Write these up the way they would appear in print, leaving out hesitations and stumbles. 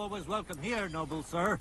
always welcome here, noble sir.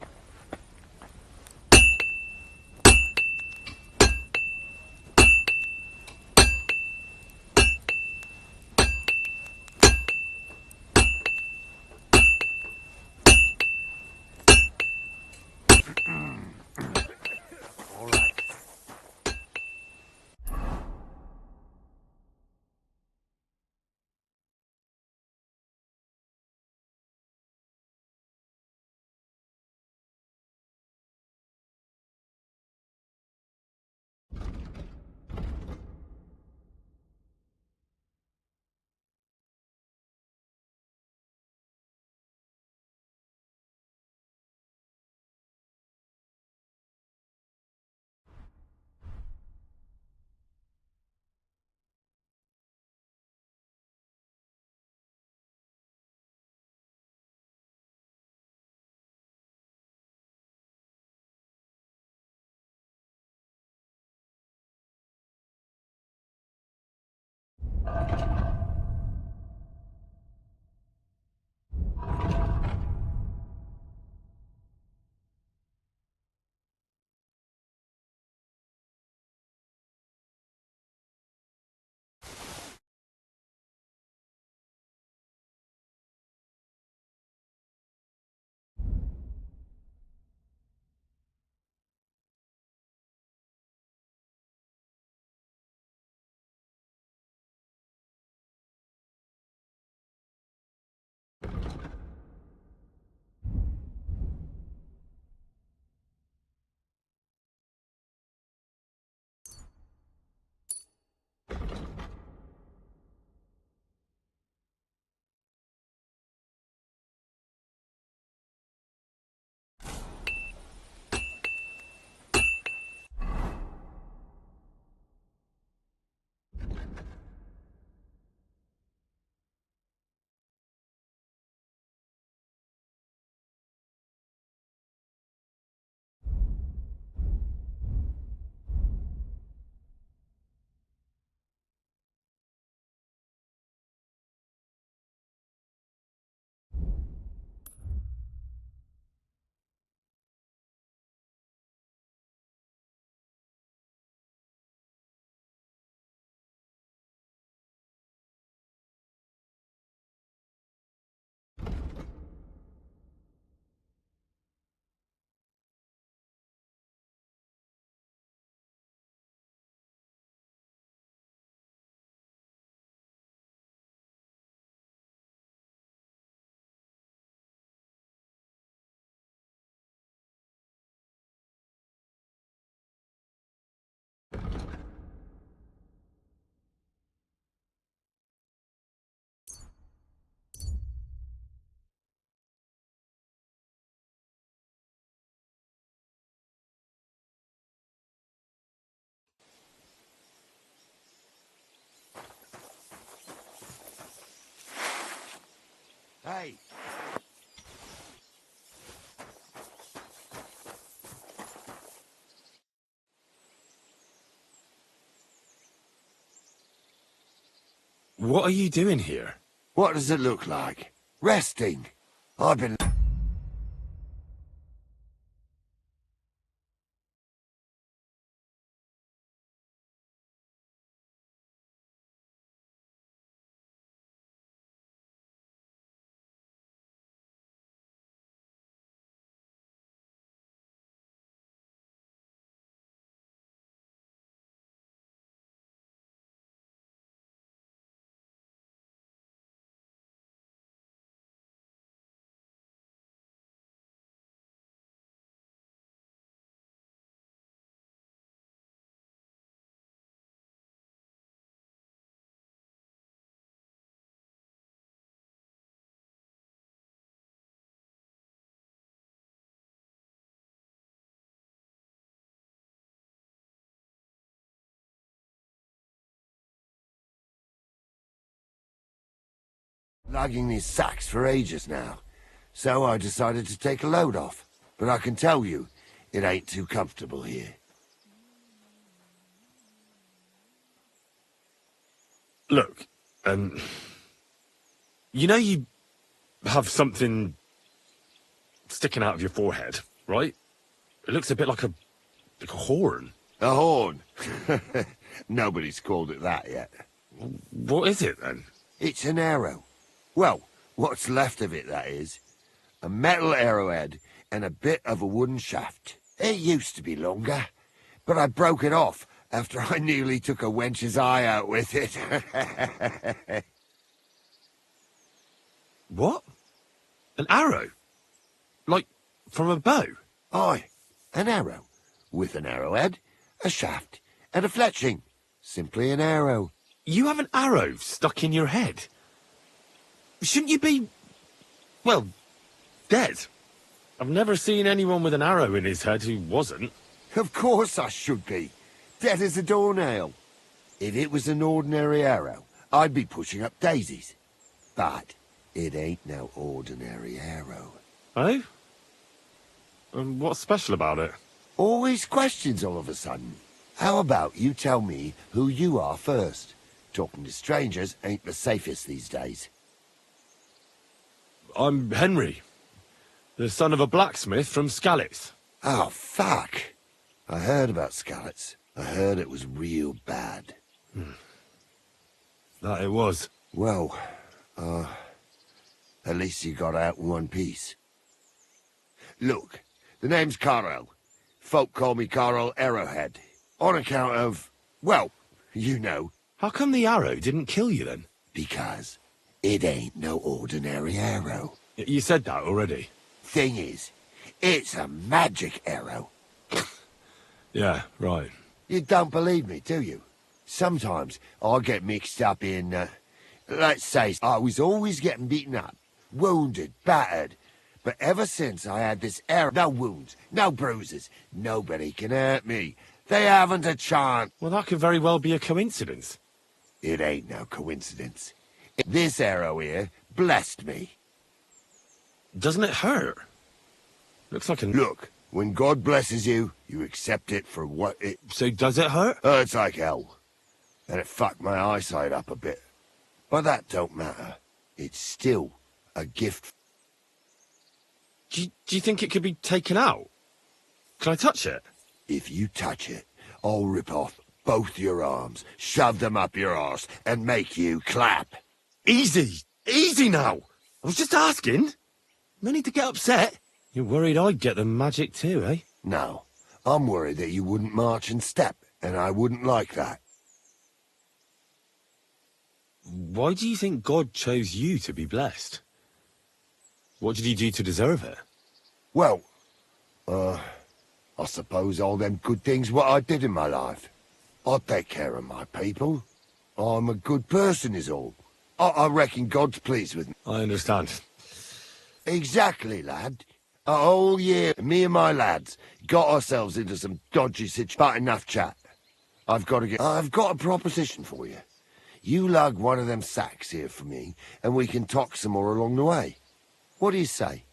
All right. Hey! What are you doing here? What does it look like? Resting. I've been... lugging these sacks for ages now, so I decided to take a load off. But I can tell you, it ain't too comfortable here. Look, you know you have something sticking out of your forehead, right? It looks a bit like a horn. A horn. Nobody's called it that yet. What is it, then? It's an arrow. Well, what's left of it, that is. A metal arrowhead and a bit of a wooden shaft. It used to be longer, but I broke it off after I nearly took a wench's eye out with it. What? An arrow? Like, from a bow? Aye, an arrow. With an arrowhead, a shaft, and a fletching. Simply an arrow. You have an arrow stuck in your head? Shouldn't you be, well, dead? I've never seen anyone with an arrow in his head who wasn't. Of course I should be. Dead as a doornail. If it was an ordinary arrow, I'd be pushing up daisies. But it ain't no ordinary arrow. Oh? And what's special about it? Always questions all of a sudden. How about you tell me who you are first? Talking to strangers ain't the safest these days. I'm Henry, the son of a blacksmith from Skalitz. Oh, fuck. I heard about Skalitz. I heard it was real bad. That it was. Well, at least you got out in one piece. Look, the name's Carl. Folk call me Carl Arrowhead. On account of, well, you know. How come the arrow didn't kill you then? Because it ain't no ordinary arrow. You said that already. Thing is, it's a magic arrow. Yeah, right. You don't believe me, do you? Sometimes I get mixed up in, let's say, I was always getting beaten up, wounded, battered. But ever since I had this arrow, no wounds, no bruises, nobody can hurt me. They haven't a chance. Well, that could very well be a coincidence. It ain't no coincidence. This arrow here blessed me. Doesn't it hurt? Looks like a... Look, when God blesses you, you accept it for what it... So does it hurt? Hurts like hell. And it fucked my eyesight up a bit. But that don't matter. It's still a gift. Do you think it could be taken out? Can I touch it? If you touch it, I'll rip off both your arms, shove them up your arse, and make you clap. Easy! Easy now! I was just asking. No need to get upset. You're worried I'd get the magic too, eh? No, I'm worried that you wouldn't march and step, and I wouldn't like that. Why do you think God chose you to be blessed? What did he do to deserve it? Well, I suppose all them good things what I did in my life. I take care of my people. I'm a good person is all. I reckon God's pleased with me. I understand. Exactly, lad. A whole year, me and my lads got ourselves into some dodgy situation. But enough chat. I've got a proposition for you. You lug one of them sacks here for me, and we can talk some more along the way. What do you say?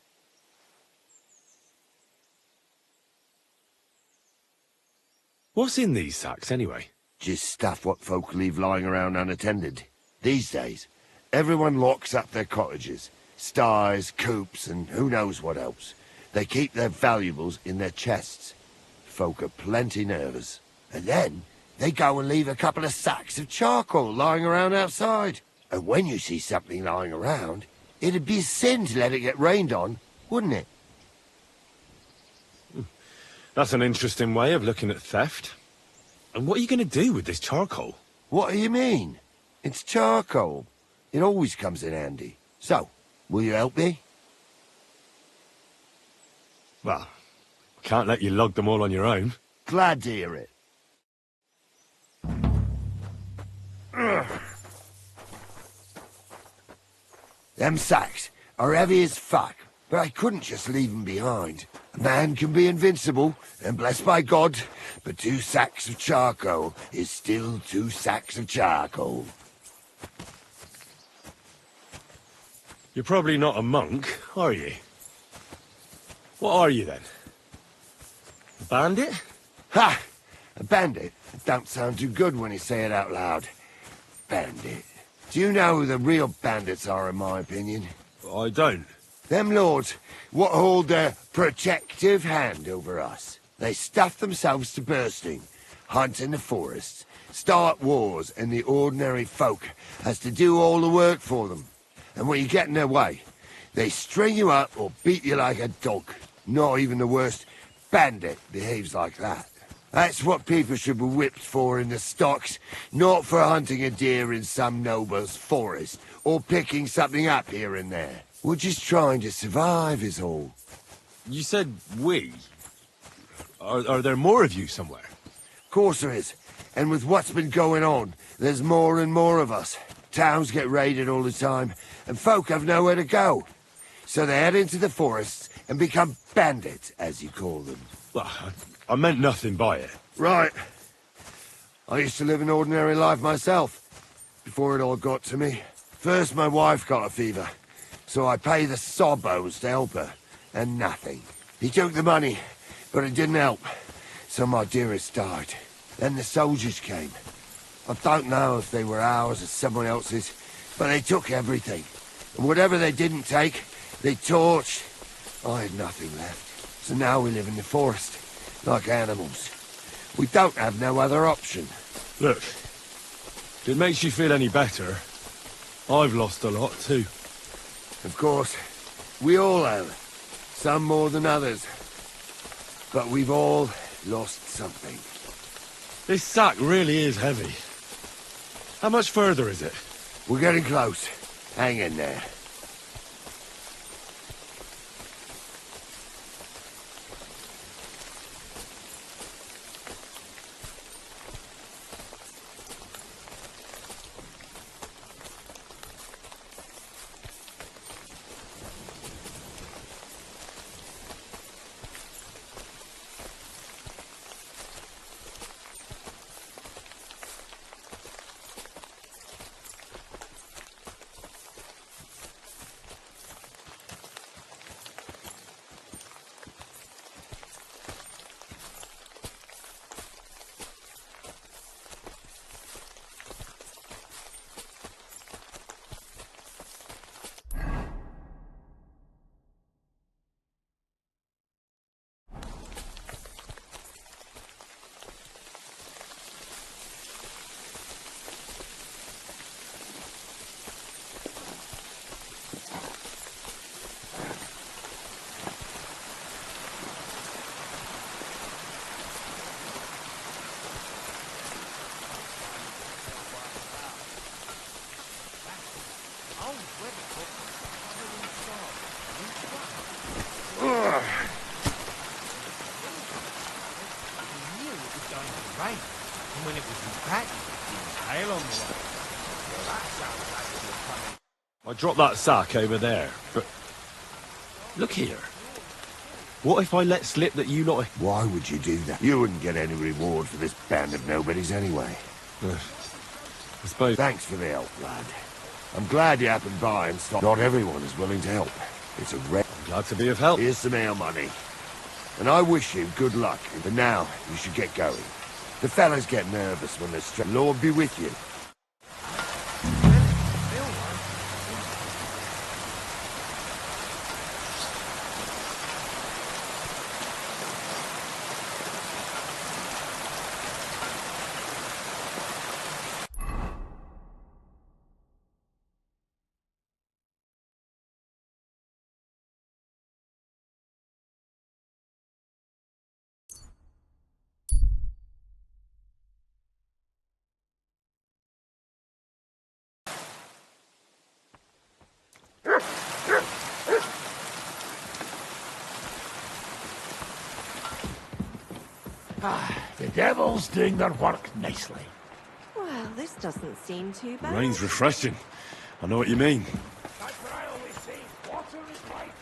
What's in these sacks, anyway? Just stuff what folk leave lying around unattended. These days, everyone locks up their cottages, sties, coops, and who knows what else. They keep their valuables in their chests. Folk are plenty nervous. And then, they go and leave a couple of sacks of charcoal lying around outside. And when you see something lying around, it'd be a sin to let it get rained on, wouldn't it? That's an interesting way of looking at theft. And what are you going to do with this charcoal? What do you mean? It's charcoal. It always comes in handy. So, will you help me? Well, I can't let you lug them all on your own. Glad to hear it. Them sacks are heavy as fuck, but I couldn't just leave them behind. A man can be invincible, and blessed by God, but 2 sacks of charcoal is still 2 sacks of charcoal. You're probably not a monk, are you? What are you, then? A bandit? Ha! A bandit? It don't sound too good when you say it out loud. Bandit. Do you know who the real bandits are, in my opinion? I don't. Them lords what hold their protective hand over us. They stuff themselves to bursting, hunt in the forests, start wars, and the ordinary folk has to do all the work for them. And when you get in their way, they string you up or beat you like a dog. Not even the worst bandit behaves like that. That's what people should be whipped for in the stocks, not for hunting a deer in some noble's forest, or picking something up here and there. We're just trying to survive is all. You said we. Are there more of you somewhere? Of course there is. And with what's been going on, there's more and more of us. Towns get raided all the time, and folk have nowhere to go. So they head into the forests and become bandits, as you call them. Well, I meant nothing by it. Right. I used to live an ordinary life myself, before it all got to me. First my wife got a fever, so I paid the sobos to help her, and nothing. He took the money, but it didn't help, so my dearest died. Then the soldiers came. I don't know if they were ours or someone else's, but they took everything. And whatever they didn't take, they torched. I had nothing left, so now we live in the forest, like animals. We don't have no other option. Look, if it makes you feel any better, I've lost a lot too. Of course, we all have. Some more than others. But we've all lost something. This sack really is heavy. How much further is it? We're getting close. Hang in there. When it was back, it was hail on the way. Well, that sounds like it was coming. I dropped that sack over there, but... Look here. What if I let slip that you lot... Why would you do that? You wouldn't get any reward for this band of nobodies anyway. I suppose... Thanks for the help, lad. I'm glad you happened by and stopped. Not everyone is willing to help. It's a rare... Glad to be of help. Here's some ale money. And I wish you good luck. But now, you should get going. The fellas get nervous when they're Lord be with you. The devil's doing their work nicely. Well, this doesn't seem too bad. Rain's refreshing. I know what you mean. That's what I always say. Water is life.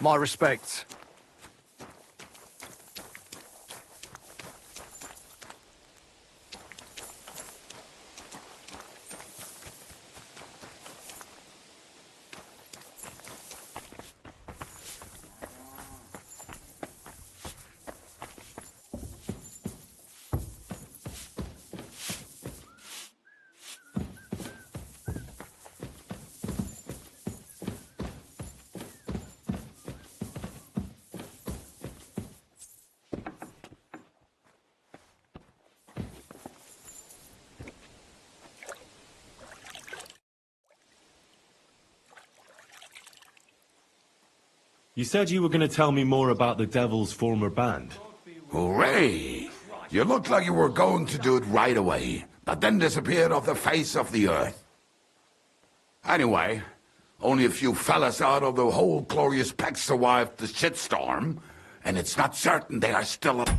My respects. You said you were going to tell me more about the Devil's former band. Hooray! You looked like you were going to do it right away, but then disappeared off the face of the earth. Anyway, only a few fellas out of the whole glorious pack survived the shitstorm, and it's not certain they are still alive.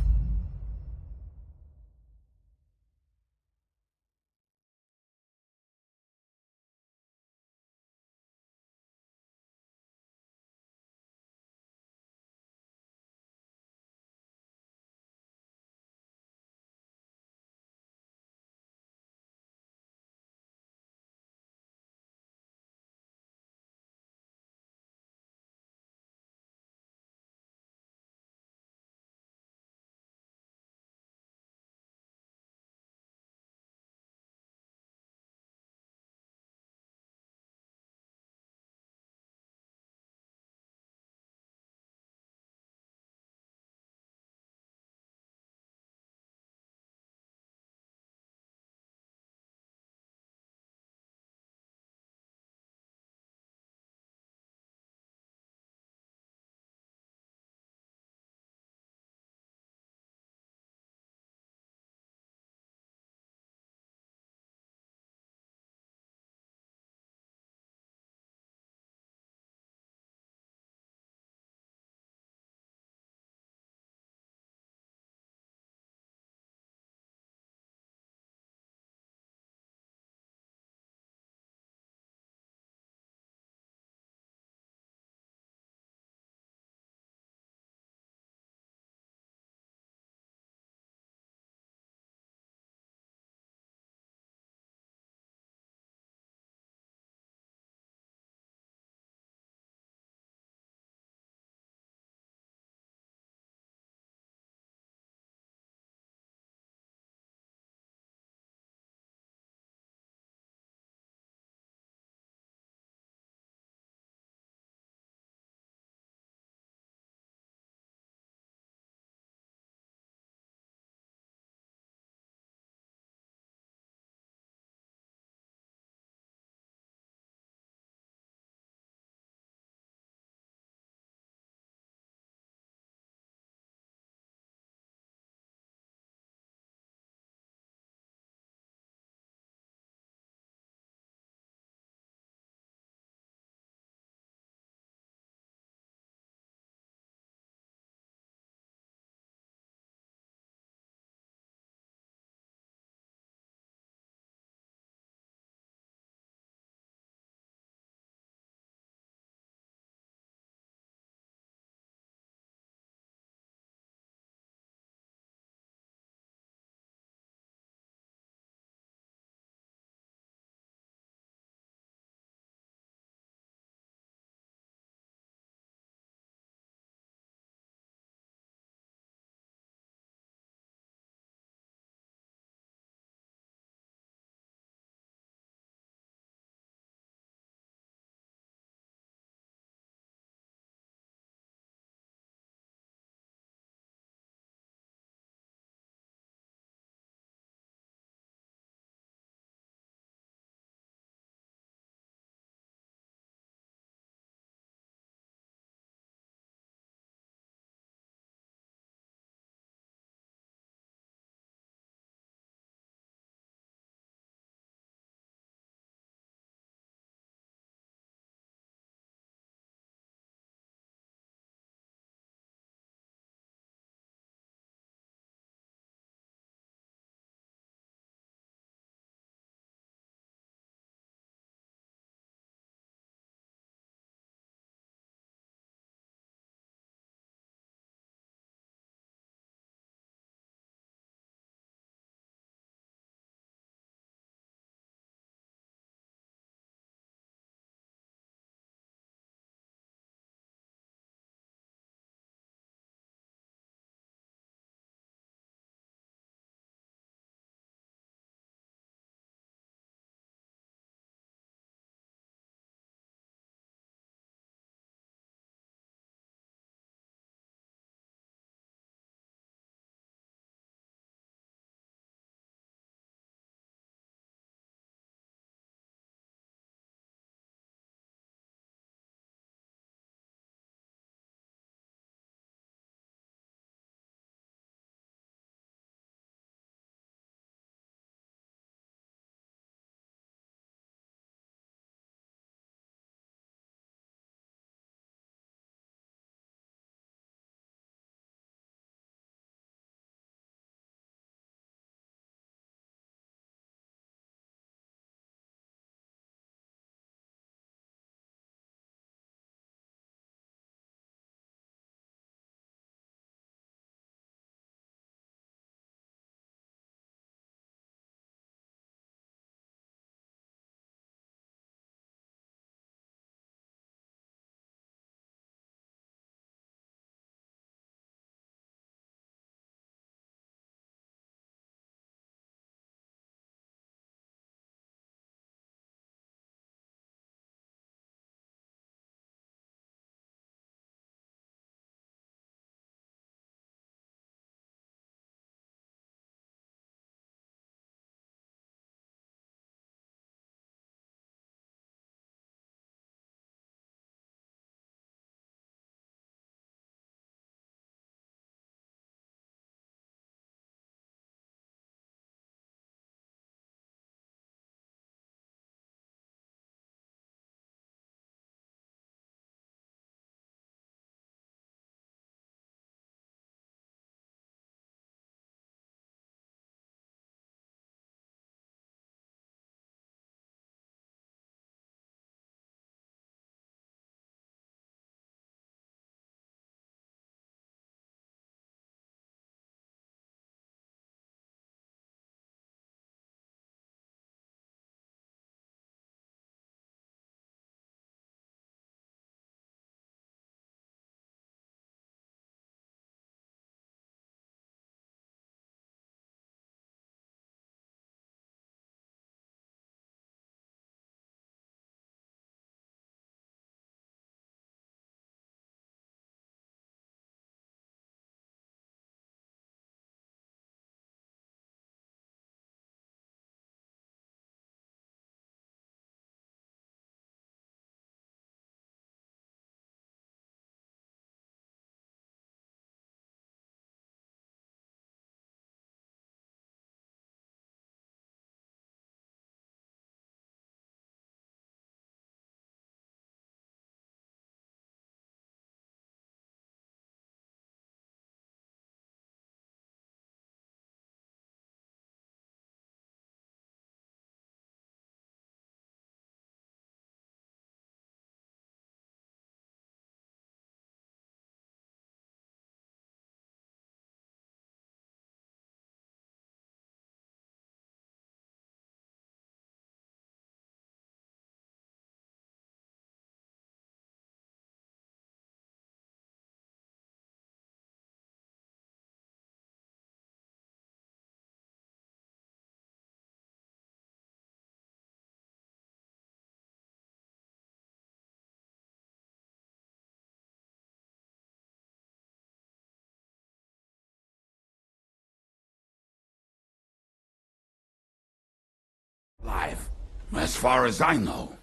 As far as I know,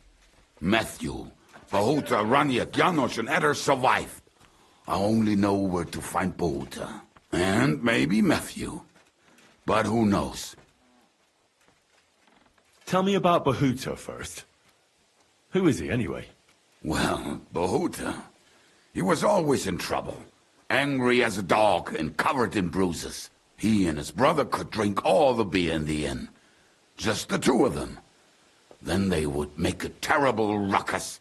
Matthew, Bahuta, Raniak, Janos, and Eder survived. I only know where to find Bahuta. And maybe Matthew. But who knows? Tell me about Bahuta first. Who is he, anyway? Well, Bahuta, he was always in trouble. Angry as a dog and covered in bruises. He and his brother could drink all the beer in the inn. Just the two of them. Then they would make a terrible ruckus.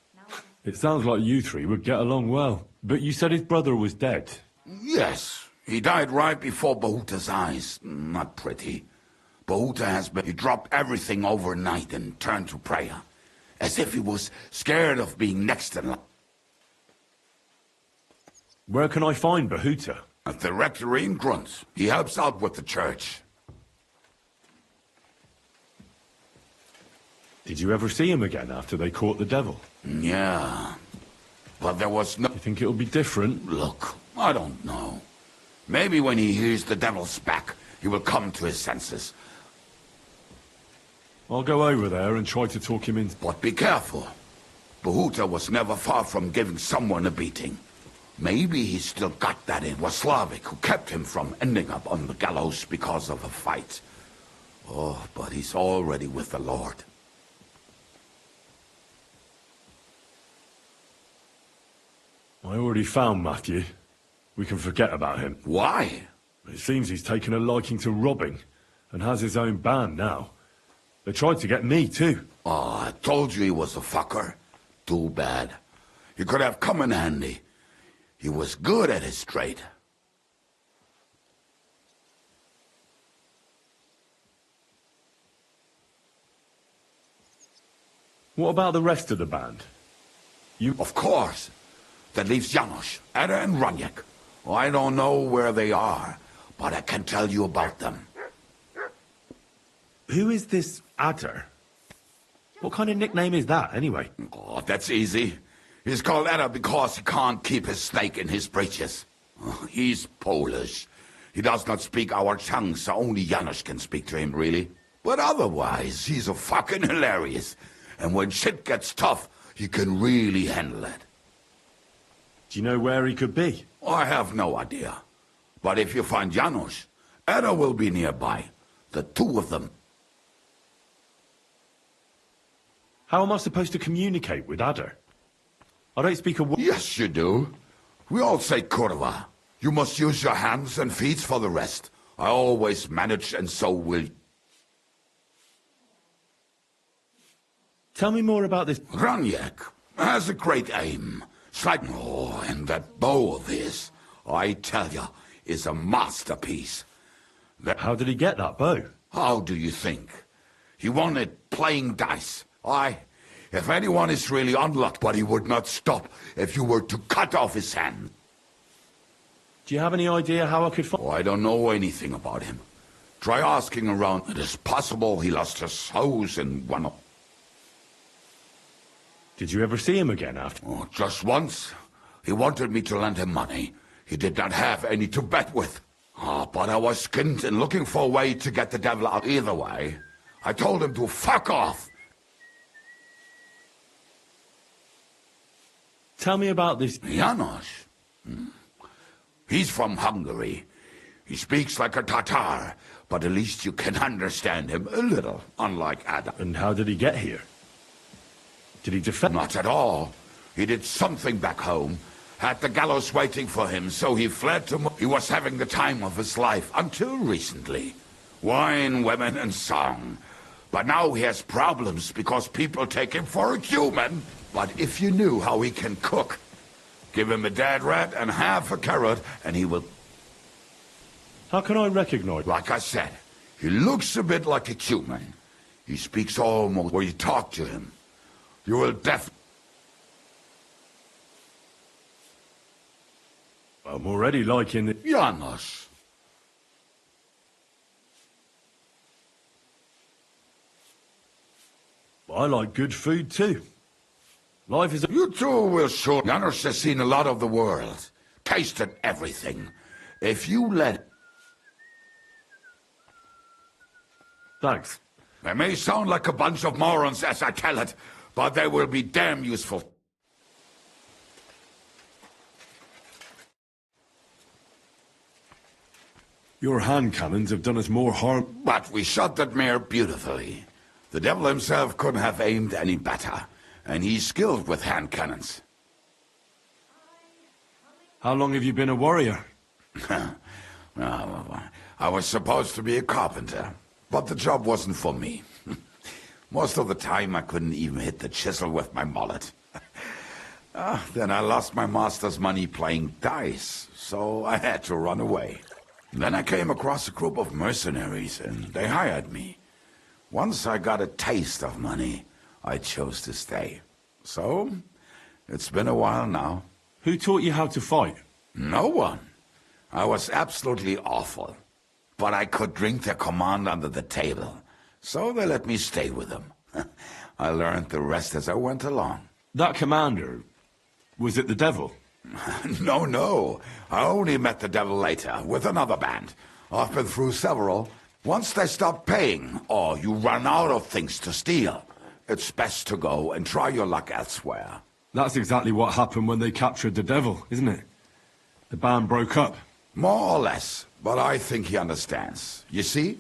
It sounds like you three would get along well. But you said his brother was dead. Yes, he died right before Bahuta's eyes. Not pretty. Bahuta has been... He dropped everything overnight and turned to prayer. As if he was scared of being next in line. Where can I find Bahuta? At the rectory in Grunt. He helps out with the church. Did you ever see him again after they caught the devil? Yeah. But there was no... You think it'll be different? Look, I don't know. Maybe when he hears the devil's back, he will come to his senses. I'll go over there and try to talk him in. But be careful. Bahuta was never far from giving someone a beating. Maybe he still got that in Waslavic, who kept him from ending up on the gallows because of a fight. Oh, but he's already with the Lord. I already found Matthew. We can forget about him. Why? It seems he's taken a liking to robbing, and has his own band now. They tried to get me, too. Oh, I told you he was a fucker. Too bad. He could have come in handy. He was good at his trade. What about the rest of the band? Of course. That leaves Janos, Ada, and Raniak. I don't know where they are, but I can tell you about them. Who is this Adder? What kind of nickname is that, anyway? Oh, that's easy. He's called Ada because he can't keep his snake in his breeches. Oh, he's Polish. He does not speak our tongue, so only Janos can speak to him, really. But otherwise, he's a fucking hilarious. And when shit gets tough, he can really handle it. Do you know where he could be? I have no idea. But if you find Janos, Ada will be nearby. The two of them. How am I supposed to communicate with Adder? I don't speak a word. Yes, you do. We all say kurva. You must use your hands and feet for the rest. I always manage, and so will... Tell me more about this. Raniak has a great aim. Oh, and that bow of his, I tell you, is a masterpiece. How did he get that bow? How do you think? He won it playing dice. If anyone is really unlucky, but he would not stop if you were to cut off his hand. Do you have any idea how I could find... Oh, I don't know anything about him. Try asking around. It is possible he lost his hose in one of... Did you ever see him again after? Oh, just once. He wanted me to lend him money. He did not have any to bet with. But I was skinned and looking for a way to get the devil out either way. I told him to fuck off. Tell me about this... Janos? He's from Hungary. He speaks like a Tatar, but at least you can understand him a little, unlike Adam. And how did he get here? Did he defend... Not at all. He did something back home. Had the gallows waiting for him, so he fled to... He was having the time of his life, until recently. Wine, women, and song. But now he has problems because people take him for a human. But if you knew how he can cook, give him a dead rat and half a carrot, and he will... How can I recognize... Like I said, he looks a bit like a human. He speaks almost where you talk to him. You will I'm already liking the... Janos. I like good food too. Life is... You too will sure... Janos has seen a lot of the world. Tasted everything. If you let... Thanks. They may sound like a bunch of morons as I tell it, but they will be damn useful. Your hand cannons have done us more harm. But we shot that mare beautifully. The devil himself couldn't have aimed any better, and he's skilled with hand cannons. How long have you been a warrior? Well, I was supposed to be a carpenter, but the job wasn't for me. Most of the time I couldn't even hit the chisel with my mallet. Then I lost my master's money playing dice, so I had to run away. Then I came across a group of mercenaries, and they hired me. Once I got a taste of money, I chose to stay. So, it's been a while now. Who taught you how to fight? No one. I was absolutely awful. But I could drink their command under the table, so they let me stay with them. I learned the rest as I went along. That commander, was it the devil? No. I only met the devil later, with another band. I've been through several. Once they stop paying, or you run out of things to steal, it's best to go and try your luck elsewhere. That's exactly what happened when they captured the devil, isn't it? The band broke up. More or less, but I think he understands. You see?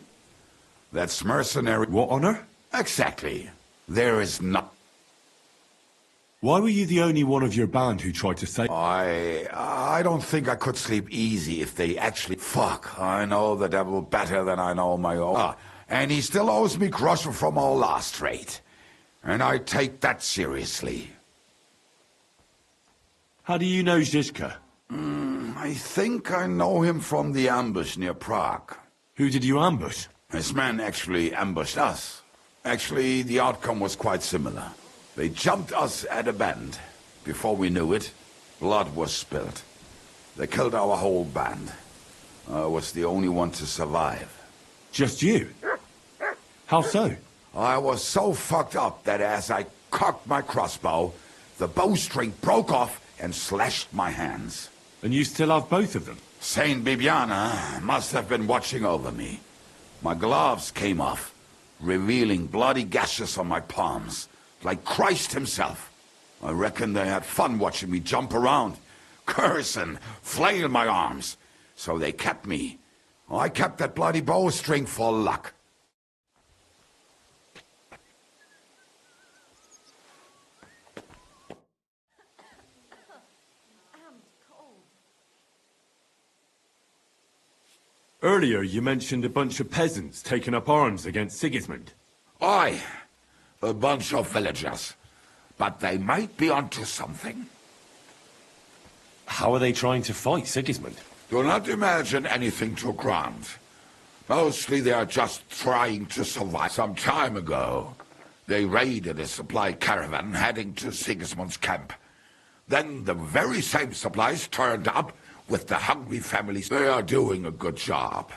That's mercenary... What honor? Exactly. There is not... Why were you the only one of your band who tried to say... I don't think I could sleep easy if they actually... Fuck, I know the devil better than I know my own. And he still owes me groschen from our last trade. And I take that seriously. How do you know Zizka? I think I know him from the ambush near Prague. Who did you ambush? His men actually ambushed us. Actually, the outcome was quite similar. They jumped us at a bend. Before we knew it, blood was spilled. They killed our whole band. I was the only one to survive. Just you? How so? I was so fucked up that as I cocked my crossbow, the bowstring broke off and slashed my hands. And you still have both of them? Saint Bibiana must have been watching over me. My gloves came off, revealing bloody gashes on my palms, like Christ himself. I reckon they had fun watching me jump around, curse and flail my arms. So they kept me. I kept that bloody bowstring for luck. Earlier you mentioned a bunch of peasants taking up arms against Sigismund. Aye, a bunch of villagers. But they might be onto something. How are they trying to fight Sigismund? Do not imagine anything too grand. Mostly they are just trying to survive. Some time ago, they raided a supply caravan heading to Sigismund's camp. Then the very same supplies turned up with the hungry families. They are doing a good job.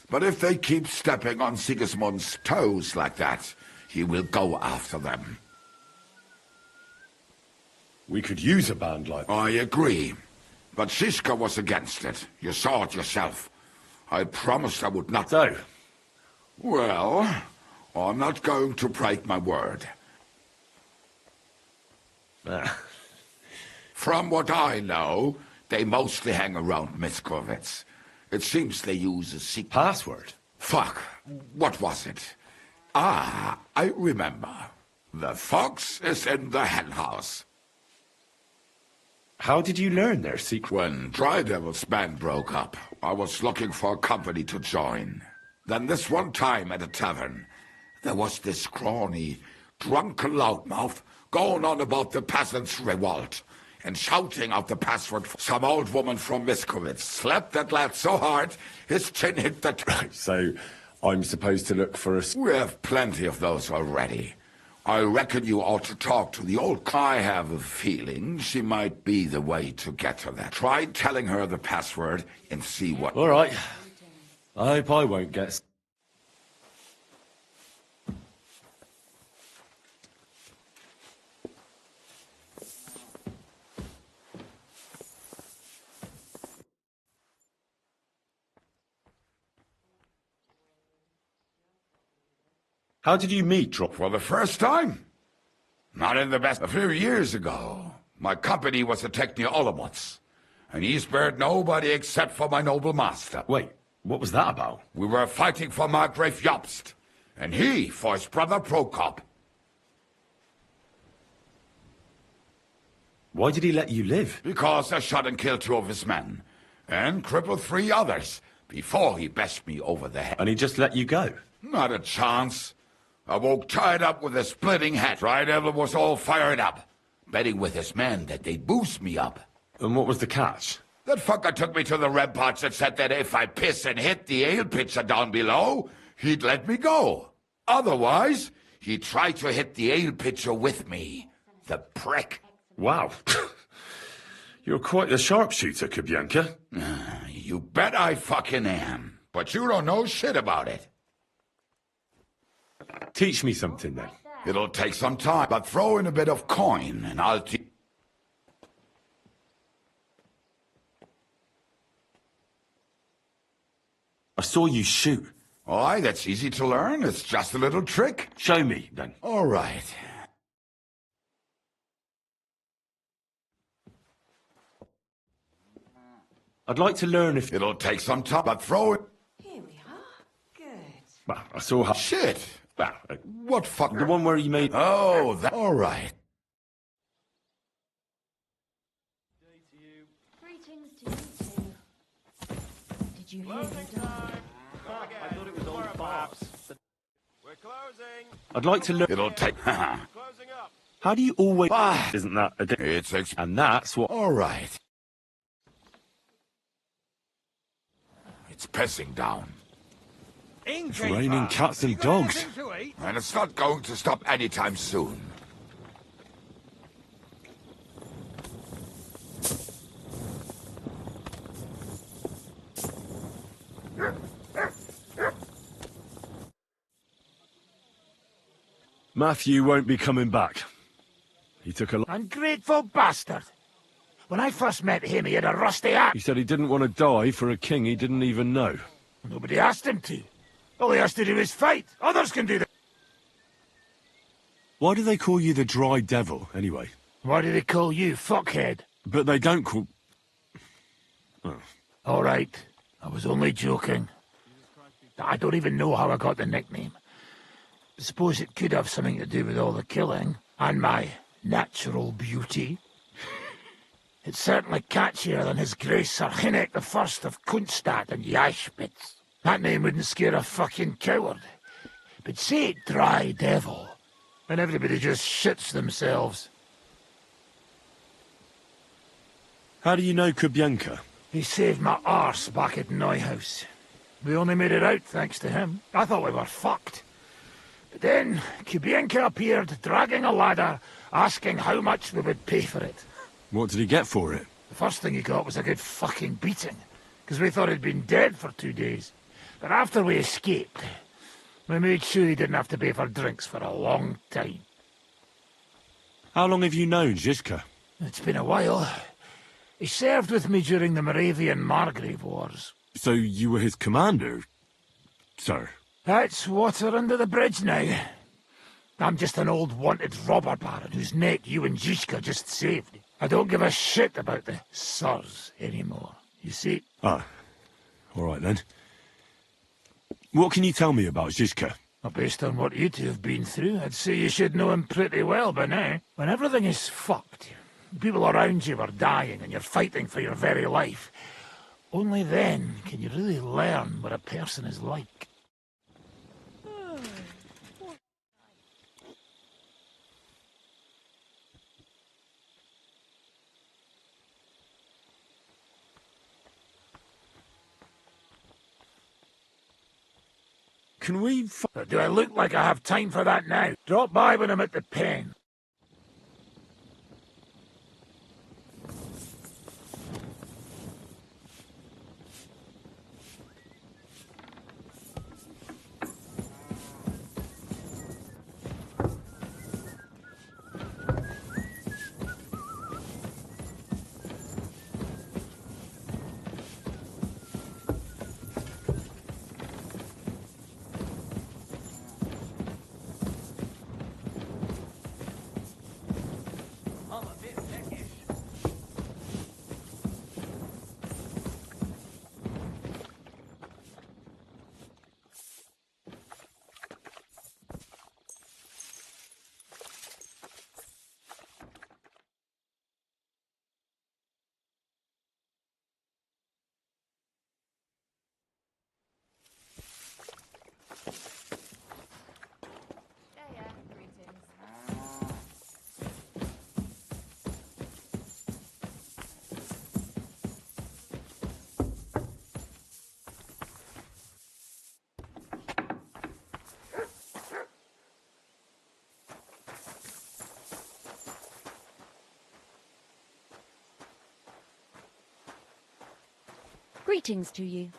But if they keep stepping on Sigismund's toes like that, he will go after them. We could use a band like that. I agree. But Zizka was against it. You saw it yourself. I promised I would not... So? Well, I'm not going to break my word. From what I know, they mostly hang around Miskovitz. It seems they use a secret... Password? Fuck. What was it? Ah, I remember. The fox is in the henhouse. How did you learn their secret? When Dry Devil's band broke up, I was looking for a company to join. Then this one time at a tavern, there was this scrawny, drunken loudmouth going on about the peasants' revolt and shouting out the password. Some old woman from Miskovitz slapped that lad so hard, his chin hit the... So, I'm supposed to look for a... We have plenty of those already. I reckon you ought to talk to the old... I have a feeling she might be the way to get to that. Try telling her the password and see what... All right. I hope I won't get... How did you meet Drop? For the first time? Not in the best. A few years ago, my company was attacked near Olomouc, and he spared nobody except for my noble master. Wait, what was that about? We were fighting for Margrave Jobst, and he for his brother Prokop. Why did he let you live? Because I shot and killed 2 of his men, and crippled 3 others, before he bashed me over the head. And he just let you go? Not a chance. I woke tied up with a splitting head. Frydevil was all fired up, betting with his men that they'd boost me up. And what was the catch? That fucker took me to the ramparts and said that if I piss and hit the ale pitcher down below, he'd let me go. Otherwise, he'd try to hit the ale pitcher with me. The prick. Wow. You're quite the sharpshooter, Kubyanka. You bet I fucking am. But you don't know shit about it. Teach me something, then. It'll take some time, but throw in a bit of coin and I'll teach. I saw you shoot. Aye, that's easy to learn. It's just a little trick. Show me, then. All right. I'd like to learn if... It'll take some time, but throw it. Here we are. Good. Well, I saw how... Shit. Well, What fuck? the one where you made... Oh, that. All right. Greetings to you too. Did you hear the dog? I thought it was old Babs. We're closing. I'd like to learn... It'll take. Closing up. How do you always... Ah. Isn't that a... It's And that's what... all right. It's pissing down, It's raining cats and dogs. and it's not going to stop anytime soon. Matthew won't be coming back. He took a... Ungrateful bastard! When I first met him, he had a rusty axe. He said he didn't want to die for a king he didn't even know. Nobody asked him to. All he has to do is fight. Others can do that. Why do they call you the Dry Devil, anyway? Why do they call you fuckhead? But they don't call... All right, I was only joking. I don't even know how I got the nickname. I suppose it could have something to do with all the killing and my natural beauty. It's certainly catchier than His Grace Sir Hynek the First of Kunstad and Yashpitz. That name wouldn't scare a fucking coward. But say it Dry Devil, and everybody just shits themselves. How do you know Kubyanka? He saved my arse back at Neuhaus. We only made it out thanks to him. I thought we were fucked. But then Kubyanka appeared, dragging a ladder, asking how much we would pay for it. What did he get for it? The first thing he got was a good fucking beating, because we thought he'd been dead for 2 days. But after we escaped, we made sure he didn't have to pay for drinks for a long time. How long have you known Zizka? It's been a while. He served with me during the Moravian Margrave Wars. So you were his commander, sir? That's water under the bridge now. I'm just an old wanted robber baron whose neck you and Zizka just saved. I don't give a shit about the sirs anymore, you see? Ah, all right then. What can you tell me about Zizka? Well, based on what you two have been through, I'd say you should know him pretty well by now. When everything is fucked, people around you are dying and you're fighting for your very life, only then can you really learn what a person is like. Can we... Do I look like I have time for that now? Drop by when I'm at the pen. Greetings to you.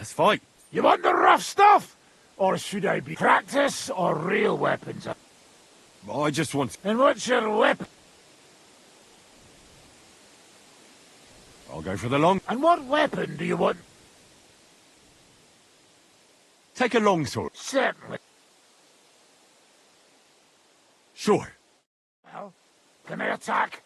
Let's fight. You want the rough stuff? Or should I be practice or real weapons? I just want... And what's your weapon? I'll go for the long... And what weapon do you want? Take a long sword. Certainly. Sure. Well, can I attack?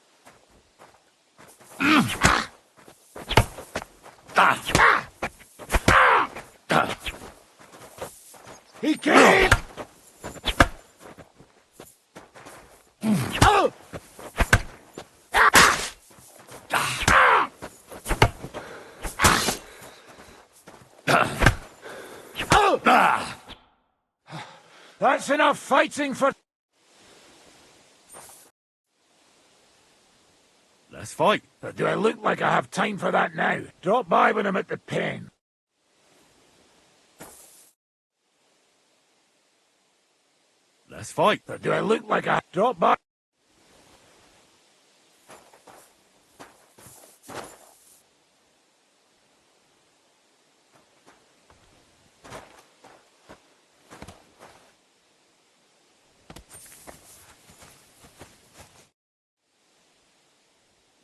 He came! Oh! That's enough fighting for... Let's fight. But do I look like I have time for that now? Drop by when I'm at the pen. Let's fight. But do I look like I... Drop by...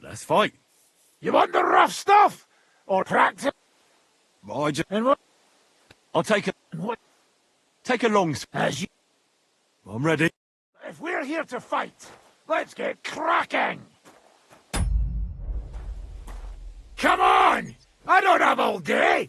Let's fight. You want the rough stuff? Or practice? I just... And what? I'll take a... And what? Take a long sword. As you... I'm ready. If we're here to fight, let's get cracking! Come on! I don't have all day!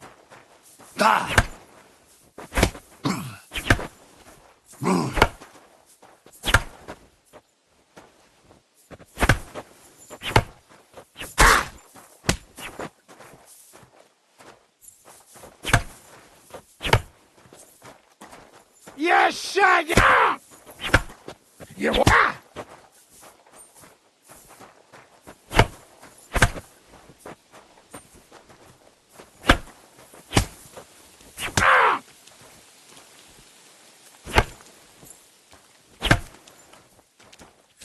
Yes, shaggy! You wa-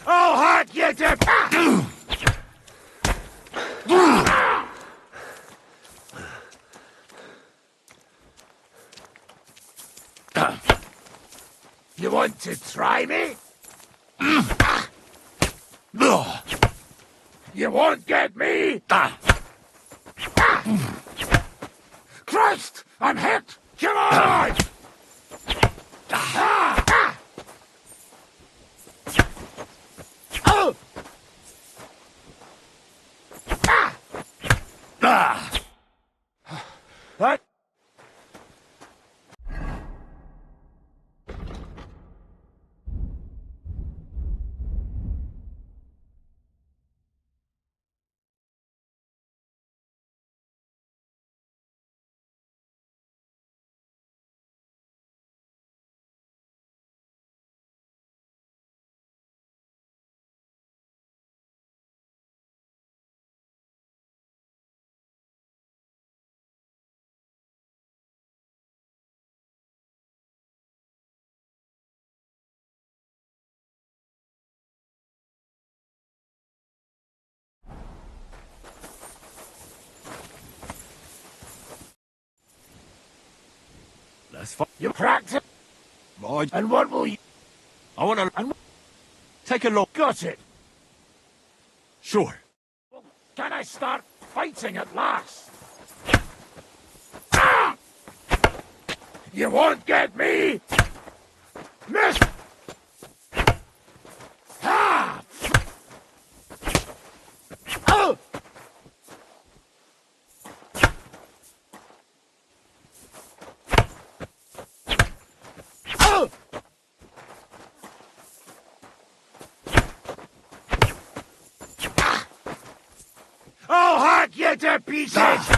I'll hack you to... You want to try me? You won't get me! Christ! I'm hit! Come on! Oh! That... Let's fight. You practice? And what will you... I want to... And Take a long... got it! Sure. Well, can I start fighting at last? You won't get me! Miss! Ah! Oh! Oh! I'll hack you to pieces!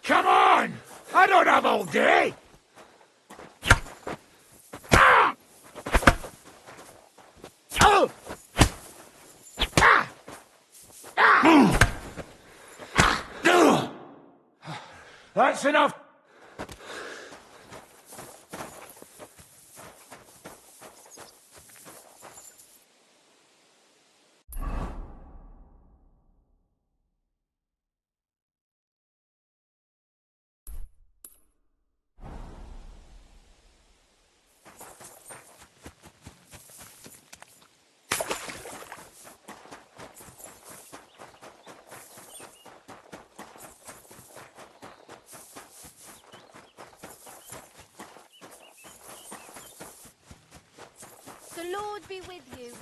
Come on! I don't have all day! Oh! That's enough! The Lord be with you.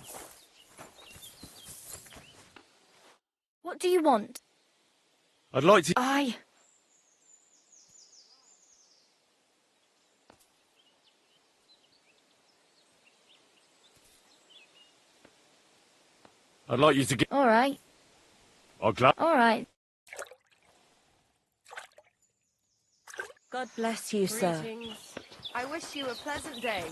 What do you want? I'd like to... I'd like you to get... All right. I'll glad... All right. God bless you, sir. Greetings. I wish you a pleasant day.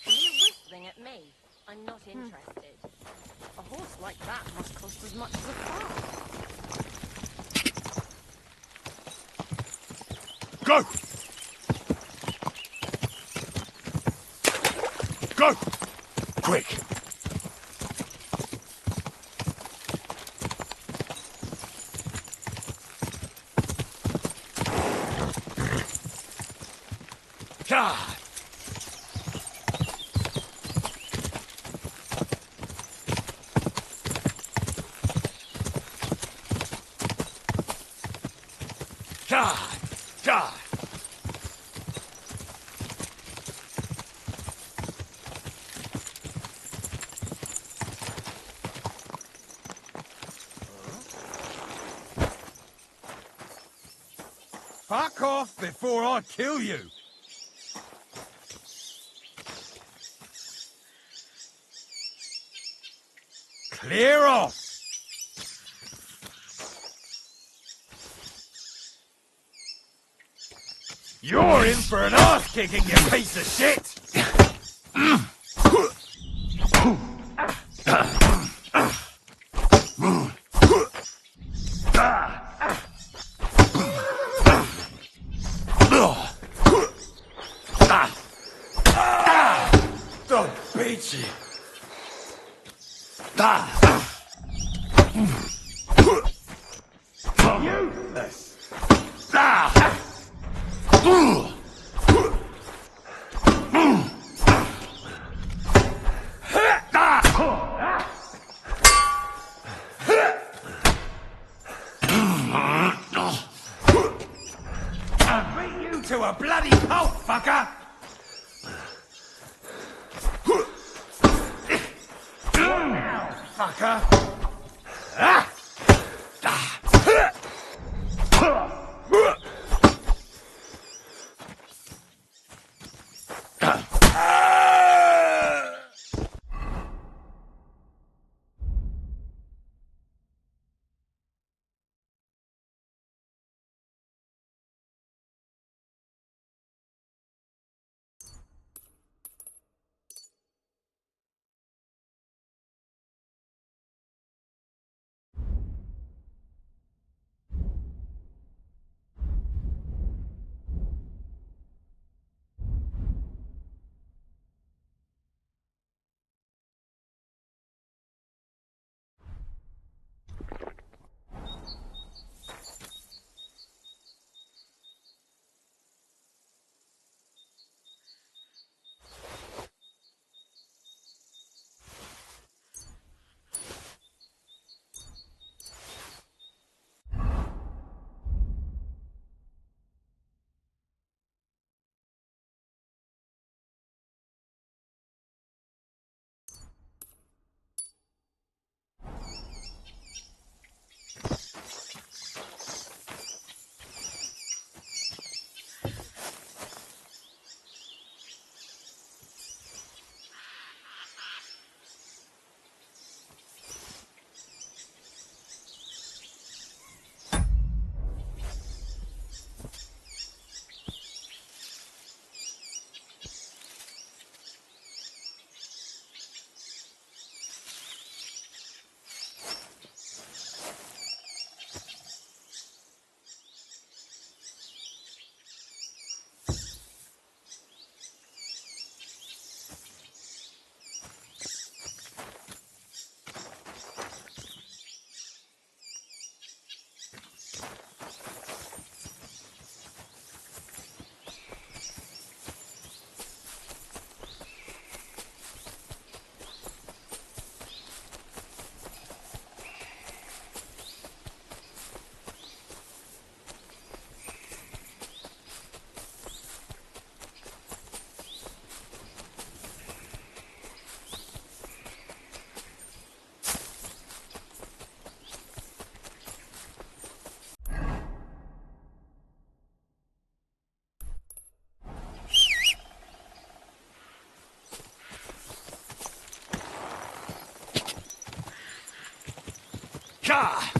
Are you whistling at me? I'm not interested. A horse like that must cost as much as a farm. Go! Go! Quick! God! God! God! Fuck off before I kill you! Clear off! You're in for an arse kicking, you piece of shit! Don't beat you! Useless! I'll beat you to a bloody pulp, fucker! Now, fucker! Ah! Ka!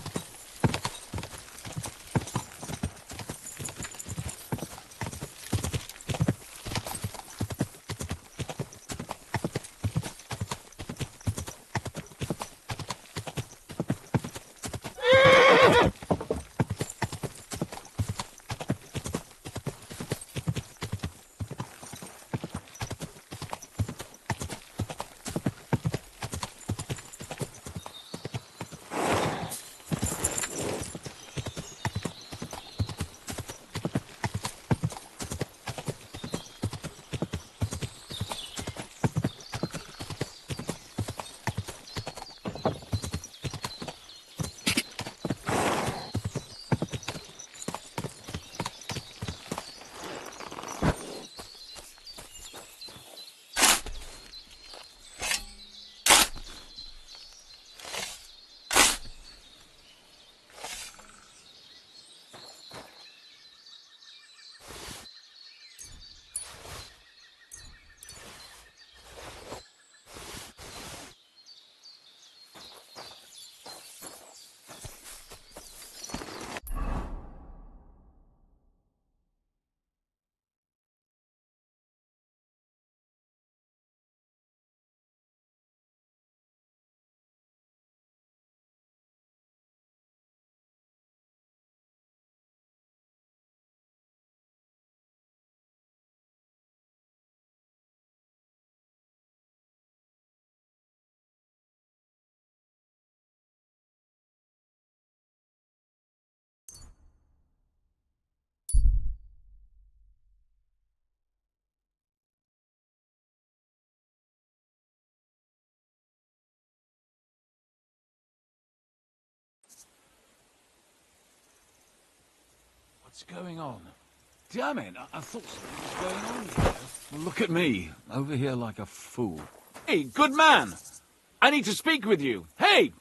What's going on? Damn it, I thought something was going on here. Well, look at me, over here like a fool. Hey, good man! I need to speak with you. Hey!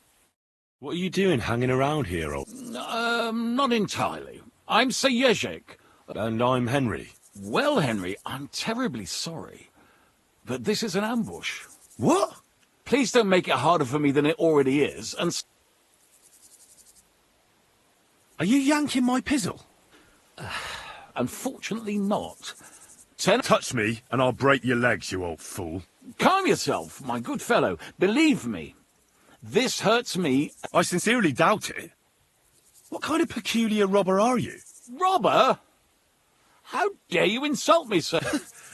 What are you doing hanging around here, old... Not entirely. I'm Sejezek. And I'm Henry. Well, Henry, I'm terribly sorry. But this is an ambush. What? Please don't make it harder for me than it already is, and... Are you yanking my pizzle? Unfortunately not. Touch me, and I'll break your legs, you old fool. Calm yourself, my good fellow. Believe me. This hurts me. I sincerely doubt it. What kind of peculiar robber are you? Robber? How dare you insult me, sir?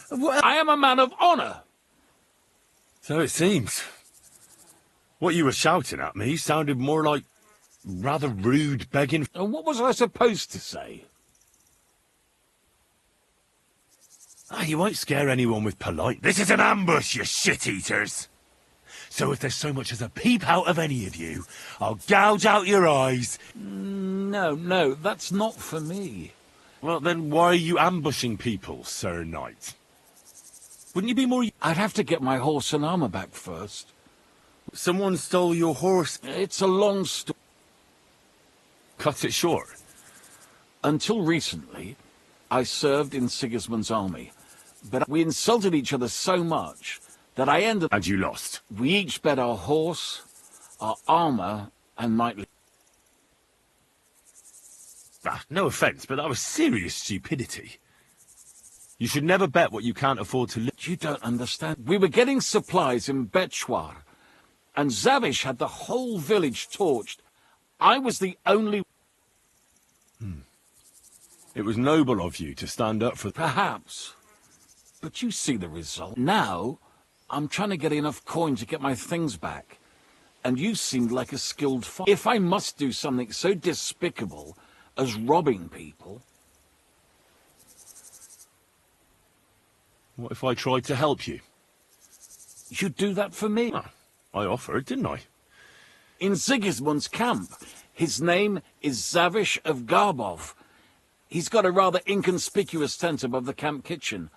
Well, I am a man of honor. so it seems. What you were shouting at me sounded more like rather rude begging. And what was I supposed to say? You won't scare anyone with polite. This is an ambush, you shit-eaters. So if there's so much as a peep out of any of you, I'll gouge out your eyes. No, that's not for me. Well, then why are you ambushing people, Sir Knight? Wouldn't you be more... I'd have to get my horse and armor back first. Someone stole your horse. It's a long story. Cut it short. Until recently, I served in Sigismund's army. But we insulted each other so much that I ended... And you lost. We each bet our horse, our armor, and knightly... No offence, but that was serious stupidity. You should never bet what you can't afford to live. You don't understand. We were getting supplies in Betchwar, and Zavish had the whole village torched. I was the only... It was noble of you to stand up for... Perhaps. But you see the result. Now, I'm trying to get enough coin to get my things back. And you seemed like a skilled fighter. If I must do something so despicable as robbing people... What if I tried to help you? You'd do that for me. I offered, didn't I? In Sigismund's camp. His name is Zavish of Garbov. He's got a rather inconspicuous tent above the camp kitchen.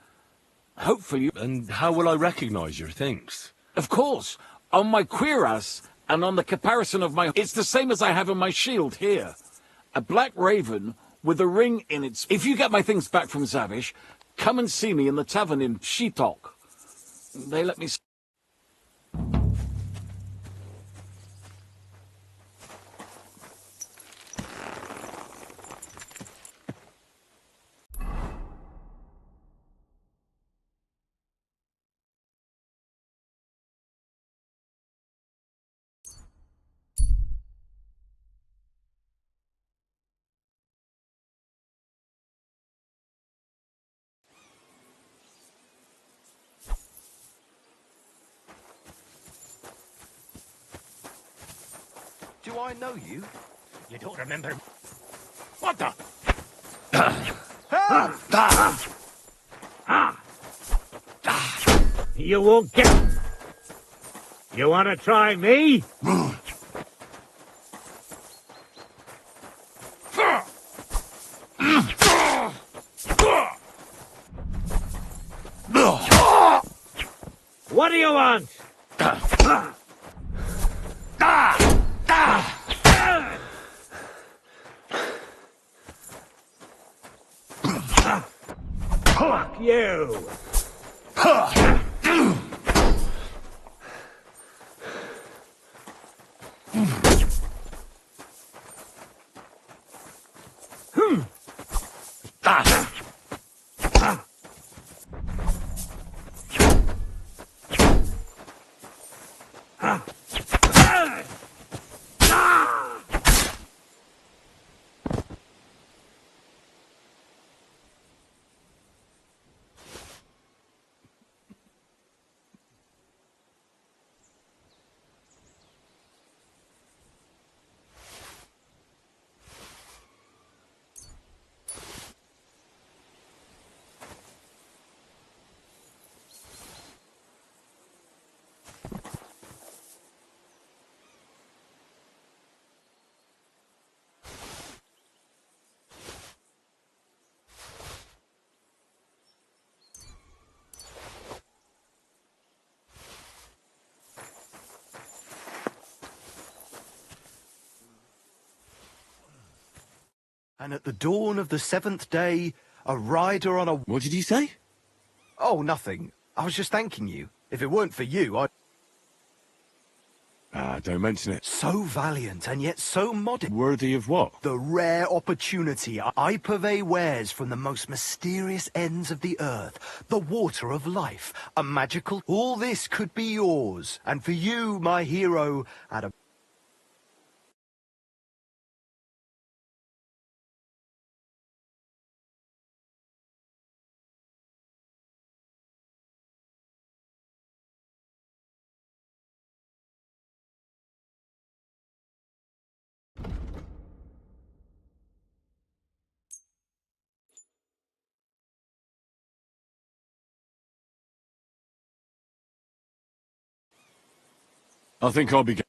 Hopefully... And how will I recognize your things? Of course. On my cuirass and on the caparison of my... It's the same as I have on my shield here. A black raven with a ring in its... If you get my things back from Zavish, come and see me in the tavern in Shitok. They let me... Do I know you? You don't remember? What the? You won't get... You want to try me? What do you want? Fuck you! And at the dawn of the 7th day, a rider on a... What did you say? Oh, nothing. I was just thanking you. If it weren't for you, I'd... Don't mention it. So valiant and yet so modest. Worthy of what? The rare opportunity I purvey wares from the most mysterious ends of the earth. The water of life. A magical... All this could be yours. And for you, my hero, at a... I think I'll be...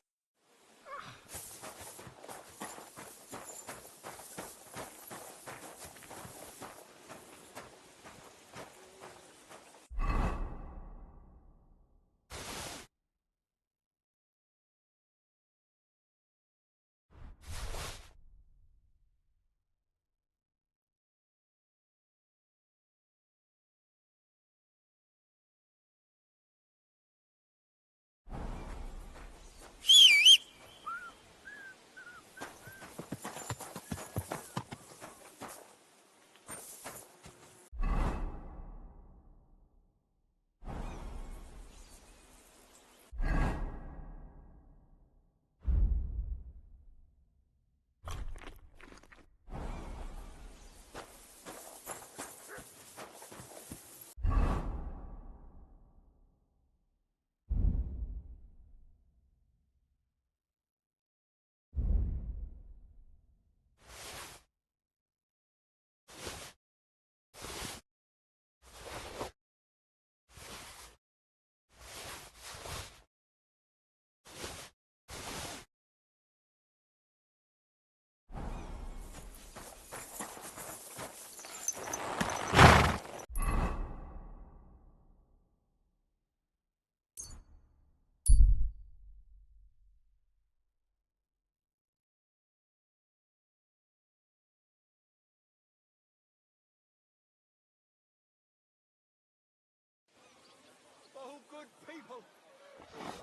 Oh, good people!